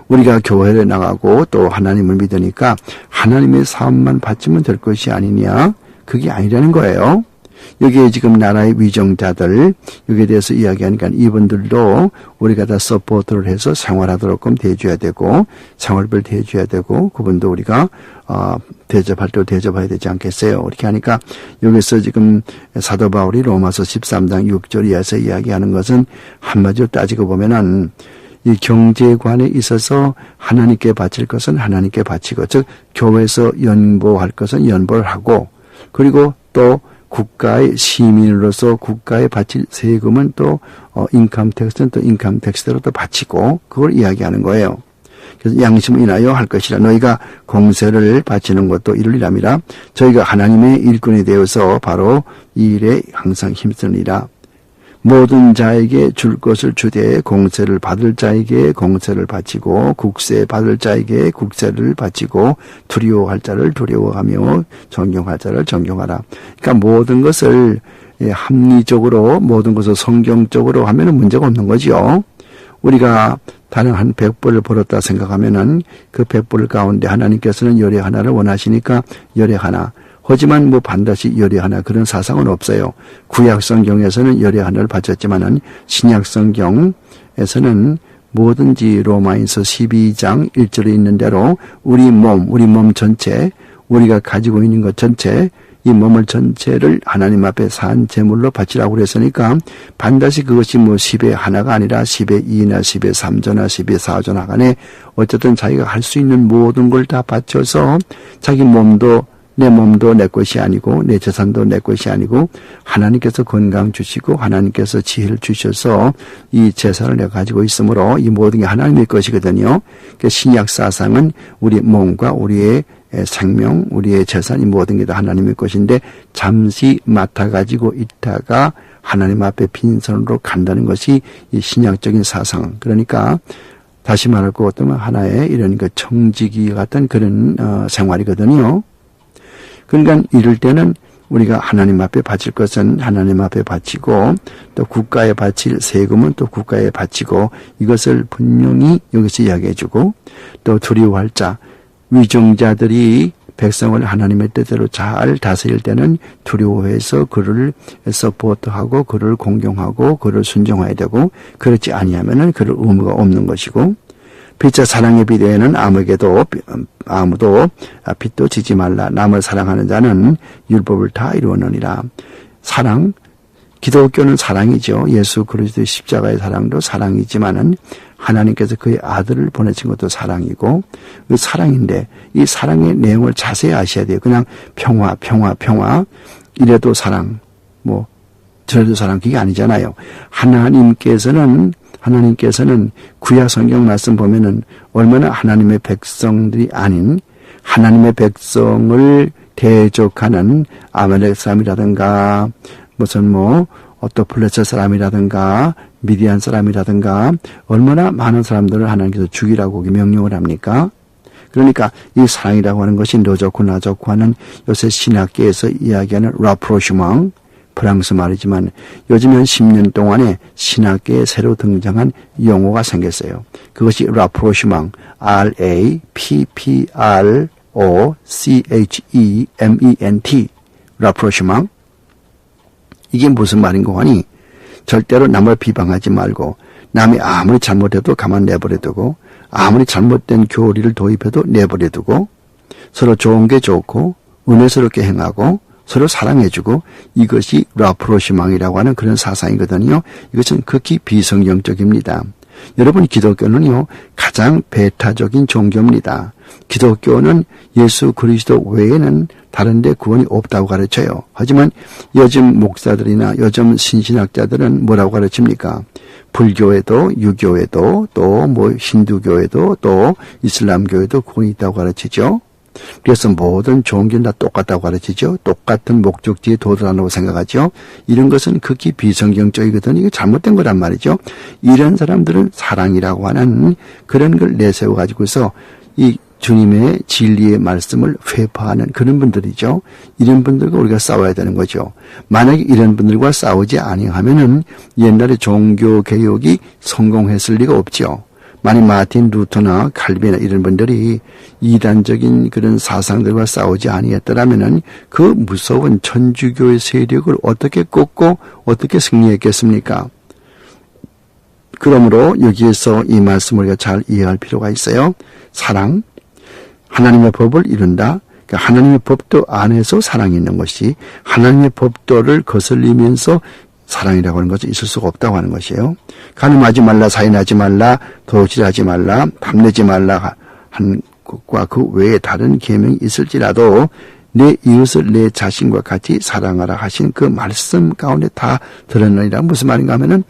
우리가 교회를 나가고 또 하나님을 믿으니까 하나님의 사업만 바치면 될 것이 아니냐. 그게 아니라는 거예요. 여기에 지금 나라의 위정자들 여기에 대해서 이야기하니까 이분들도 우리가 다 서포트를 해서 생활하도록끔 대해줘야 되고 생활비를 대해줘야 되고 그분도 우리가 대접할 때 대접해야 되지 않겠어요. 이렇게 하니까 여기서 지금 사도 바울이 로마서 13장 6절 이하에서 이야기하는 것은 한마디로 따지고 보면은 이 경제관에 있어서 하나님께 바칠 것은 하나님께 바치고 즉 교회에서 연보할 것은 연보를 하고 그리고 또 국가의 시민으로서 국가에 바칠 세금은 또 인컴 텍스는 또 인컴 텍스대로 또 바치고 그걸 이야기하는 거예요. 그래서 양심을 인하여 할 것이라. 너희가 공세를 바치는 것도 이르리람이라. 저희가 하나님의 일꾼이 되어서 바로 이 일에 항상 힘쓰니라. 모든 자에게 줄 것을 주되 공세를 받을 자에게 공세를 바치고 국세 받을 자에게 국세를 바치고 두려워할 자를 두려워하며 존경할 자를 존경하라. 그러니까 모든 것을 합리적으로 모든 것을 성경적으로 하면은 문제가 없는 거지요. 우리가 다른 한 100불을 벌었다 생각하면은 그 100불 가운데 하나님께서는 열의 하나를 원하시니까 열의 하나. 하지만 뭐 반드시 열의 하나 그런 사상은 없어요. 구약 성경에서는 열의 하나를 바쳤지만은 신약 성경에서는 뭐든지 로마인서 12장 1절에 있는 대로 우리 몸 전체, 우리가 가지고 있는 것 전체, 이 몸을 전체를 하나님 앞에 산 제물로 바치라고 그랬으니까 반드시 그것이 뭐 10의 하나가 아니라 10의 2나 10의 3조나 10의 4조나 간에 어쨌든 자기가 할 수 있는 모든 걸 다 바쳐서 자기 몸도 내 몸도 내 것이 아니고 내 재산도 내 것이 아니고 하나님께서 건강 주시고 하나님께서 지혜를 주셔서 이 재산을 내가 가지고 있으므로 이 모든 게 하나님의 것이거든요. 그러니까 신약 사상은 우리 몸과 우리의 생명, 우리의 재산 이 모든 게 다 하나님의 것인데 잠시 맡아가지고 있다가 하나님 앞에 빈손으로 간다는 것이 이 신약적인 사상. 그러니까 다시 말할 것 같으면 하나의 이런 그 청지기 같은 그런 생활이거든요. 그러니까 이럴 때는 우리가 하나님 앞에 바칠 것은 하나님 앞에 바치고 또 국가에 바칠 세금은 또 국가에 바치고 이것을 분명히 여기서 이야기해주고 또 두려워할 자, 위정자들이 백성을 하나님의 뜻대로 잘 다스릴 때는 두려워해서 그를 서포트하고 그를 공경하고 그를 순종해야 되고 그렇지 아니하면은 그럴 의무가 없는 것이고 피차 사랑의 비대에는 아무도 빚도 지지 말라. 남을 사랑하는 자는 율법을 다 이루었느니라. 사랑, 기독교는 사랑이죠. 예수 그리스도의 십자가의 사랑도 사랑이지만은 하나님께서 그의 아들을 보내신 것도 사랑이고 그 사랑인데 이 사랑의 내용을 자세히 아셔야 돼요. 그냥 평화 이래도 사랑 뭐 저래도 사랑 그게 아니잖아요. 하나님께서는 구약 성경 말씀 보면은 얼마나 하나님의 백성들이 아닌 하나님의 백성을 대적하는 아말렉 사람이라든가 무슨 어토플레셋 사람이라든가 미디안 사람이라든가 얼마나 많은 사람들을 하나님께서 죽이라고 명령을 합니까? 그러니까 이 사랑이라고 하는 것이 너 좋고 나 좋고 하는 요새 신학계에서 이야기하는 라프로시망 프랑스 말이지만 요즘 한 10년 동안에 신학계에 새로 등장한 용어가 생겼어요. 그것이 라프로시망, RAPPROCHEMENT, 라프로시망. 이게 무슨 말인가 하니 절대로 남을 비방하지 말고 남이 아무리 잘못해도 가만 내버려두고 아무리 잘못된 교리를 도입해도 내버려두고 서로 좋은 게 좋고 은혜스럽게 행하고 서로 사랑해주고 이것이 라프로시망이라고 하는 그런 사상이거든요. 이것은 극히 비성경적입니다. 여러분 기독교는요 가장 배타적인 종교입니다. 기독교는 예수 그리스도 외에는 다른 데 구원이 없다고 가르쳐요. 하지만 요즘 목사들이나 요즘 신신학자들은 뭐라고 가르칩니까? 불교에도 유교에도 또 힌두교에도 또 이슬람교에도 구원이 있다고 가르치죠. 그래서 모든 종교는 다 똑같다고 가르치죠. 똑같은 목적지에 도달한다고 생각하죠. 이런 것은 극히 비성경적이거든요. 이게 잘못된 거란 말이죠. 이런 사람들은 사랑이라고 하는 그런 걸 내세워가지고서 이 주님의 진리의 말씀을 회파하는 그런 분들이죠. 이런 분들과 우리가 싸워야 되는 거죠. 만약에 이런 분들과 싸우지 아니하면은 옛날에 종교개혁이 성공했을 리가 없죠. 만약 마틴 루터나 칼빈이나 이런 분들이 이단적인 그런 사상들과 싸우지 아니했더라면은 그 무서운 천주교의 세력을 어떻게 꺾고 어떻게 승리했겠습니까? 그러므로 여기에서 이 말씀을 우리가 잘 이해할 필요가 있어요. 사랑, 하나님의 법을 이룬다. 그러니까 하나님의 법도 안에서 사랑이 있는 것이 하나님의 법도를 거슬리면서 사랑이라고 하는 것은 있을 수가 없다고 하는 것이에요. 간음하지 말라, 살인하지 말라, 도둑질하지 말라, 탐내지 말라 한 것과 그 외에 다른 계명이 있을지라도 내 이웃을 내 자신과 같이 사랑하라 하신 그 말씀 가운데 다 들었느니라. 무슨 말인가 하면은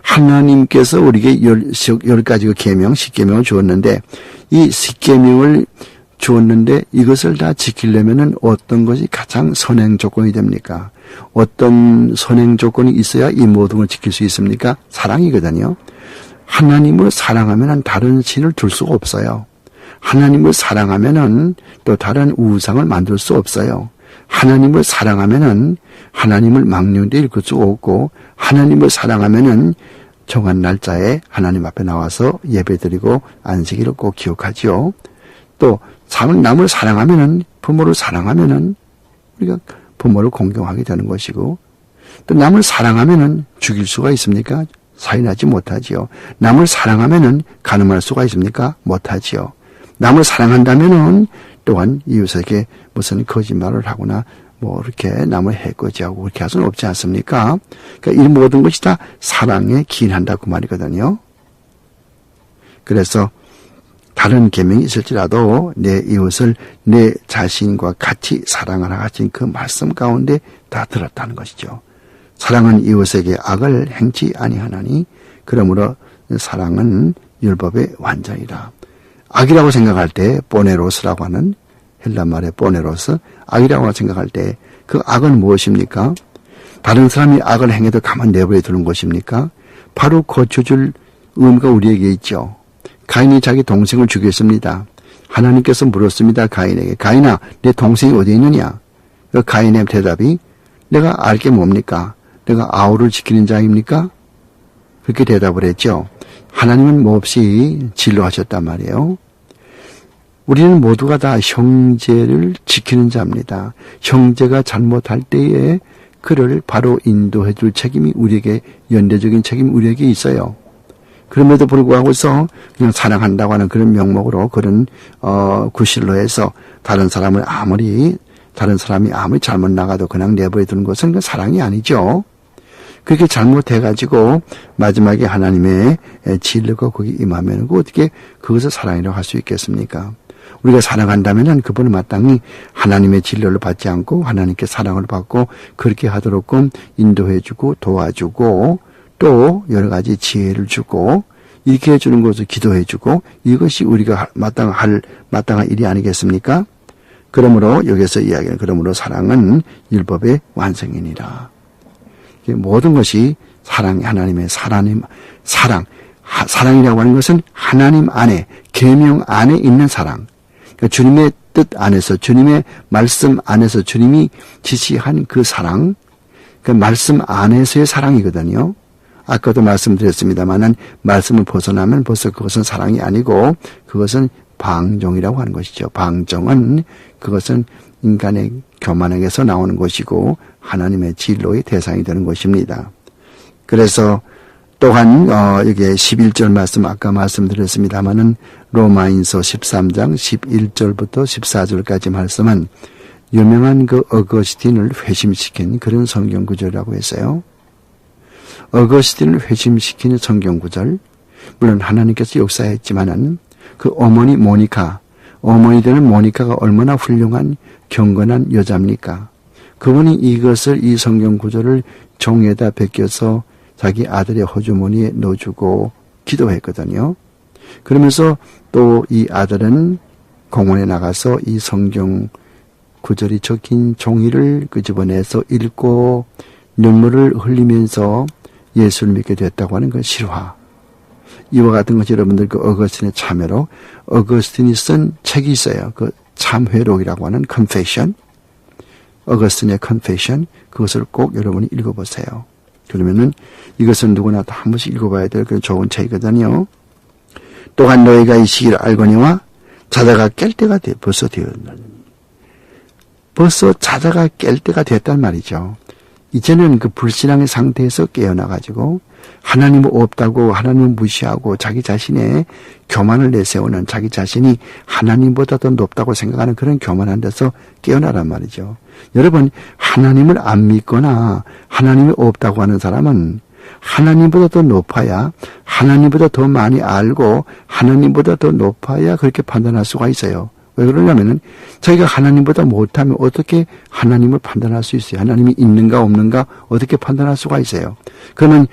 하나님께서 우리에게 10가지 계명, 10계명을 주었는데 이 10계명을 주었는데 이것을 다 지키려면은 어떤 것이 가장 선행 조건이 됩니까? 어떤 선행 조건이 있어야 이 모든 걸 지킬 수 있습니까? 사랑이거든요. 하나님을 사랑하면 다른 신을 둘 수가 없어요. 하나님을 사랑하면은 또 다른 우상을 만들 수 없어요. 하나님을 사랑하면은 하나님을 망령되 일컬 수 없고, 하나님을 사랑하면은 정한 날짜에 하나님 앞에 나와서 예배드리고 안식일을 꼭 기억하지요. 또 남을 사랑하면은, 부모를 사랑하면은 우리가 부모를 공경하게 되는 것이고, 또 남을 사랑하면은 죽일 수가 있습니까? 살인하지 못하지요. 남을 사랑하면은 간음할 수가 있습니까? 못하지요. 남을 사랑한다면은 또한 이웃에게 무슨 거짓말을 하거나 이렇게 남을 해코지하고 그렇게 할 수는 없지 않습니까? 그러니까 이 모든 것이 다 사랑에 기인한다고 말이거든요. 그래서 다른 계명이 있을지라도 내 이웃을 내 자신과 같이 사랑하라 하신 그 말씀 가운데 다 들었다는 것이죠. 사랑은 이웃에게 악을 행치 아니하나니 그러므로 사랑은 율법의 완전이라. 악이라고 생각할 때 보네로스라고 하는 헬라말의 보네로스, 악이라고 생각할 때 그 악은 무엇입니까? 다른 사람이 악을 행해도 가만 내버려 두는 것입니까? 바로 고쳐줄 의무가 우리에게 있죠. 가인이 자기 동생을 죽였습니다. 하나님께서 물었습니다. 가인에게. 가인아, 내 동생이 어디 있느냐? 그 가인의 대답이, 내가 알 게 뭡니까? 내가 아우를 지키는 자입니까? 그렇게 대답을 했죠. 하나님은 몹시 진노하셨단 말이에요. 우리는 모두가 다 형제를 지키는 자입니다. 형제가 잘못할 때에 그를 바로 인도해 줄 책임이 우리에게, 연대적인 책임이 우리에게 있어요. 그럼에도 불구하고서 그냥 사랑한다고 하는 그런 명목으로 그런 구실로 해서 다른 사람이 아무리 잘못 나가도 그냥 내버려 두는 것은 그 사랑이 아니죠. 그렇게 잘못해가지고 마지막에 하나님의 진리가 거기 임하면 어떻게 그것을 사랑이라고 할 수 있겠습니까? 우리가 사랑한다면 그분은 마땅히 하나님의 진리를 받지 않고 하나님께 사랑을 받고 그렇게 하도록끔 인도해주고 도와주고 또 여러 가지 지혜를 주고 이렇게 해주는 것을 기도해주고 이것이 우리가 마땅한 일이 아니겠습니까? 그러므로 여기서 이야기는 그러므로 사랑은 율법의 완성이니라. 모든 것이 사랑이 하나님의 사랑이라고 하는 것은 하나님 안에, 계명 안에 있는 사랑. 그러니까 주님의 뜻 안에서, 주님의 말씀 안에서 주님이 지시한 그 사랑, 그 말씀 안에서의 사랑이거든요. 아까도 말씀드렸습니다만은 말씀을 벗어나면 벌써 그것은 사랑이 아니고 그것은 방종이라고 하는 것이죠. 방종은 그것은 인간의 교만에게서 나오는 것이고 하나님의 진로의 대상이 되는 것입니다. 그래서 또한 여기에 11절 말씀 아까 말씀드렸습니다마는 로마인서 13장 11절부터 14절까지 말씀은 유명한 그 어거스틴을 회심시킨 그런 성경 구절이라고 했어요. 어거스틴을 회심시키는 성경 구절, 물론 하나님께서 역사했지만은 그 어머니 되는 모니카가 얼마나 훌륭한 경건한 여자입니까? 그분이 이 성경 구절을 종에다 베껴서 자기 아들의 호주머니에 넣어주고 기도했거든요. 그러면서 또 이 아들은 공원에 나가서 이 성경 구절이 적힌 종이를 끄집어내서 읽고 눈물을 흘리면서 예수를 믿게 됐다고 하는 건 실화. 이와 같은 것이 여러분들 그 어거스틴의 참여로 어거스틴이 쓴 책이 있어요. 그 참회록이라고 하는 confession. 어거스틴의 confession. 그것을 꼭 여러분이 읽어보세요. 그러면은 이것은 누구나 다 한 번씩 읽어봐야 될 그런 좋은 책이거든요. 또한 너희가 이 시기를 알거니와 자다가 깰 때가 벌써 되었느니. 벌써 자다가 깰 때가 됐단 말이죠. 이제는 그 불신앙의 상태에서 깨어나가지고 하나님은 없다고 하나님을 무시하고 자기 자신의 교만을 내세우는 자기 자신이 하나님보다 더 높다고 생각하는 그런 교만한 데서 깨어나란 말이죠. 여러분 하나님을 안 믿거나 하나님이 없다고 하는 사람은 하나님보다 더 높아야 하나님보다 더 많이 알고 하나님보다 더 높아야 그렇게 판단할 수가 있어요. 왜 그러냐면은 자기가 하나님보다 못하면 어떻게 하나님을 판단할 수 있어요? 하나님이 있는가 없는가 어떻게 판단할 수가 있어요? 그러면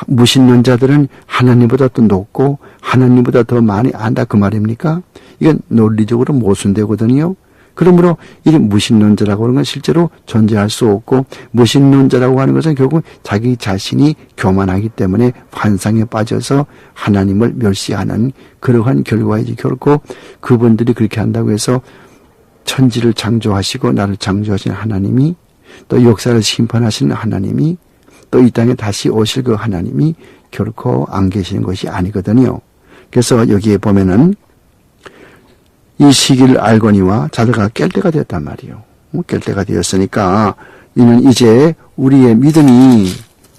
무신론자들은 하나님보다 더 높고 하나님보다 더 많이 안다 그 말입니까? 이건 논리적으로 모순되거든요. 그러므로 이 무신론자라고 하는 건 실제로 존재할 수 없고, 무신론자라고 하는 것은 결국 자기 자신이 교만하기 때문에 환상에 빠져서 하나님을 멸시하는 그러한 결과이지, 결코 그분들이 그렇게 한다고 해서 천지를 창조하시고 나를 창조하신 하나님이, 또 역사를 심판하시는 하나님이, 또 이 땅에 다시 오실 그 하나님이 결코 안 계시는 것이 아니거든요. 그래서 여기에 보면은 이 시기를 알거니와 자다가 깰 때가 되었단 말이에요. 깰 때가 되었으니까 이는 이제 우리의 믿음이,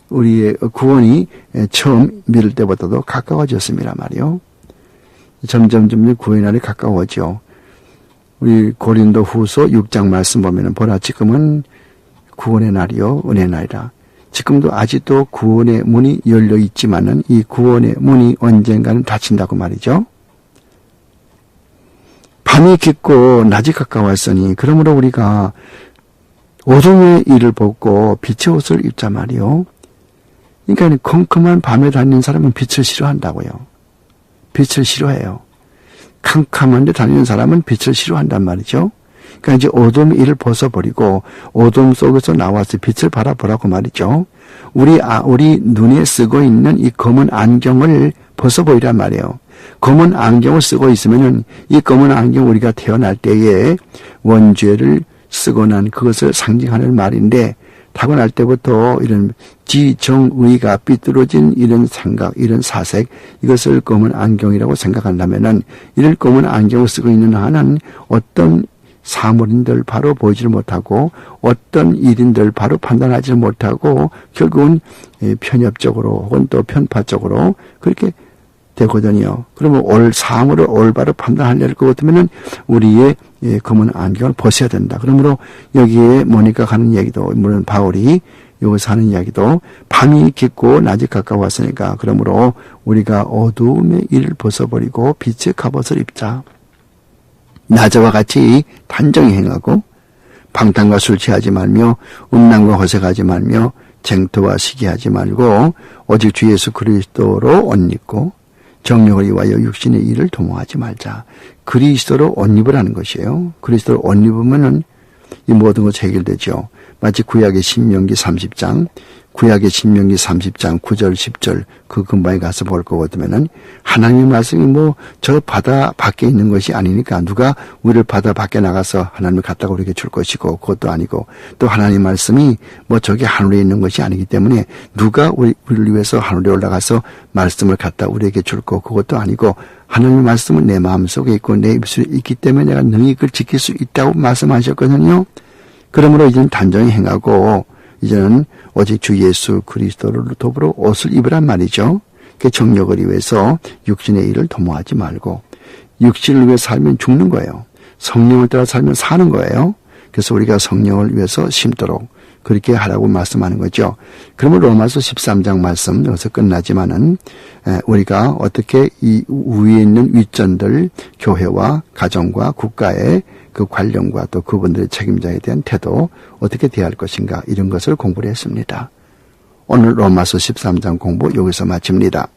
우리의 구원이 처음 믿을 때보다도 가까워졌습니다 말이에요. 점점 구원의 날이 가까워져. 우리 고린도 후서 6장 말씀 보면은 보라 지금은 구원의 날이요 은혜의 날이라. 지금도 아직도 구원의 문이 열려 있지만은 이 구원의 문이 언젠가는 닫힌다고 말이죠. 밤이 깊고 낮이 가까웠으니 그러므로 우리가 어둠의 일을 벗고 빛의 옷을 입자 말이요. 그러니까 컴컴한 밤에 다니는 사람은 빛을 싫어한다고요. 빛을 싫어해요. 캄캄한 데 다니는 사람은 빛을 싫어한단 말이죠. 그러니까 이제 어둠의 일을 벗어버리고 어둠 속에서 나와서 빛을 바라보라고 말이죠. 우리 눈에 쓰고 있는 이 검은 안경을 벗어보이란 말이에요. 검은 안경을 쓰고 있으면은 이 검은 안경 우리가 태어날 때에 원죄를 쓰고 난 그것을 상징하는 말인데, 타고날 때부터 이런 지정의가 삐뚤어진 이런 생각, 이런 사색, 이것을 검은 안경이라고 생각한다면은 이런 검은 안경을 쓰고 있는 한은 어떤 사물인들 바로 보이지를 못하고 어떤 일인들 바로 판단하지 못하고 결국은 편협적으로 혹은 또 편파적으로 그렇게 되거든요. 그러면 사물을 올바로 판단하려는 것 같으면은 우리의 검은 안경을 벗어야 된다. 그러므로 여기에 모니까 하는 얘기도, 물론 바울이 여기서 하는 이야기도 밤이 깊고 낮이 가까웠으니까 그러므로 우리가 어두움의 일을 벗어버리고 빛의 갑옷을 입자. 낮에와 같이 단정히 행하고 방탕과 술 취하지 말며 음란과 허색하지 말며 쟁토와 시기하지 말고 오직 주 예수 그리스도로 옷 입고 정욕을 위하여 육신의 일을 도모하지 말자. 그리스도로 옷 입으라는 것이에요. 그리스도로 옷 입으면은 이 모든 것이 해결되죠. 마치 구약의 신명기 30장 9절 10절 그 근방에 가서 볼 것 같으면은 하나님의 말씀이 저 바다 밖에 있는 것이 아니니까 누가 우리를 바다 밖에 나가서 하나님을 갖다가 우리에게 줄 것이고, 그것도 아니고, 또 하나님의 말씀이 저기 하늘에 있는 것이 아니기 때문에 누가 우리를 위해서 하늘에 올라가서 말씀을 갖다 우리에게 줄 거, 그것도 아니고, 하나님의 말씀은 내 마음속에 있고 내 입술에 있기 때문에 내가 능히 그걸 지킬 수 있다고 말씀하셨거든요. 그러므로 이제는 단정히 행하고 이제는 오직 주 예수 그리스도를 더불어 옷을 입으란 말이죠. 그 정욕을 위해서 육신의 일을 도모하지 말고, 육신을 위해 살면 죽는 거예요. 성령을 따라 살면 사는 거예요. 그래서 우리가 성령을 위해서 심도록 그렇게 하라고 말씀하는 거죠. 그러면 로마서 13장 말씀 여기서 끝나지만은 우리가 어떻게 이 위에 있는 윗전들 교회와 가정과 국가의 그 관련과 또 그분들의 책임자에 대한 태도 어떻게 대할 것인가, 이런 것을 공부를 했습니다. 오늘 로마서 13장 공부 여기서 마칩니다.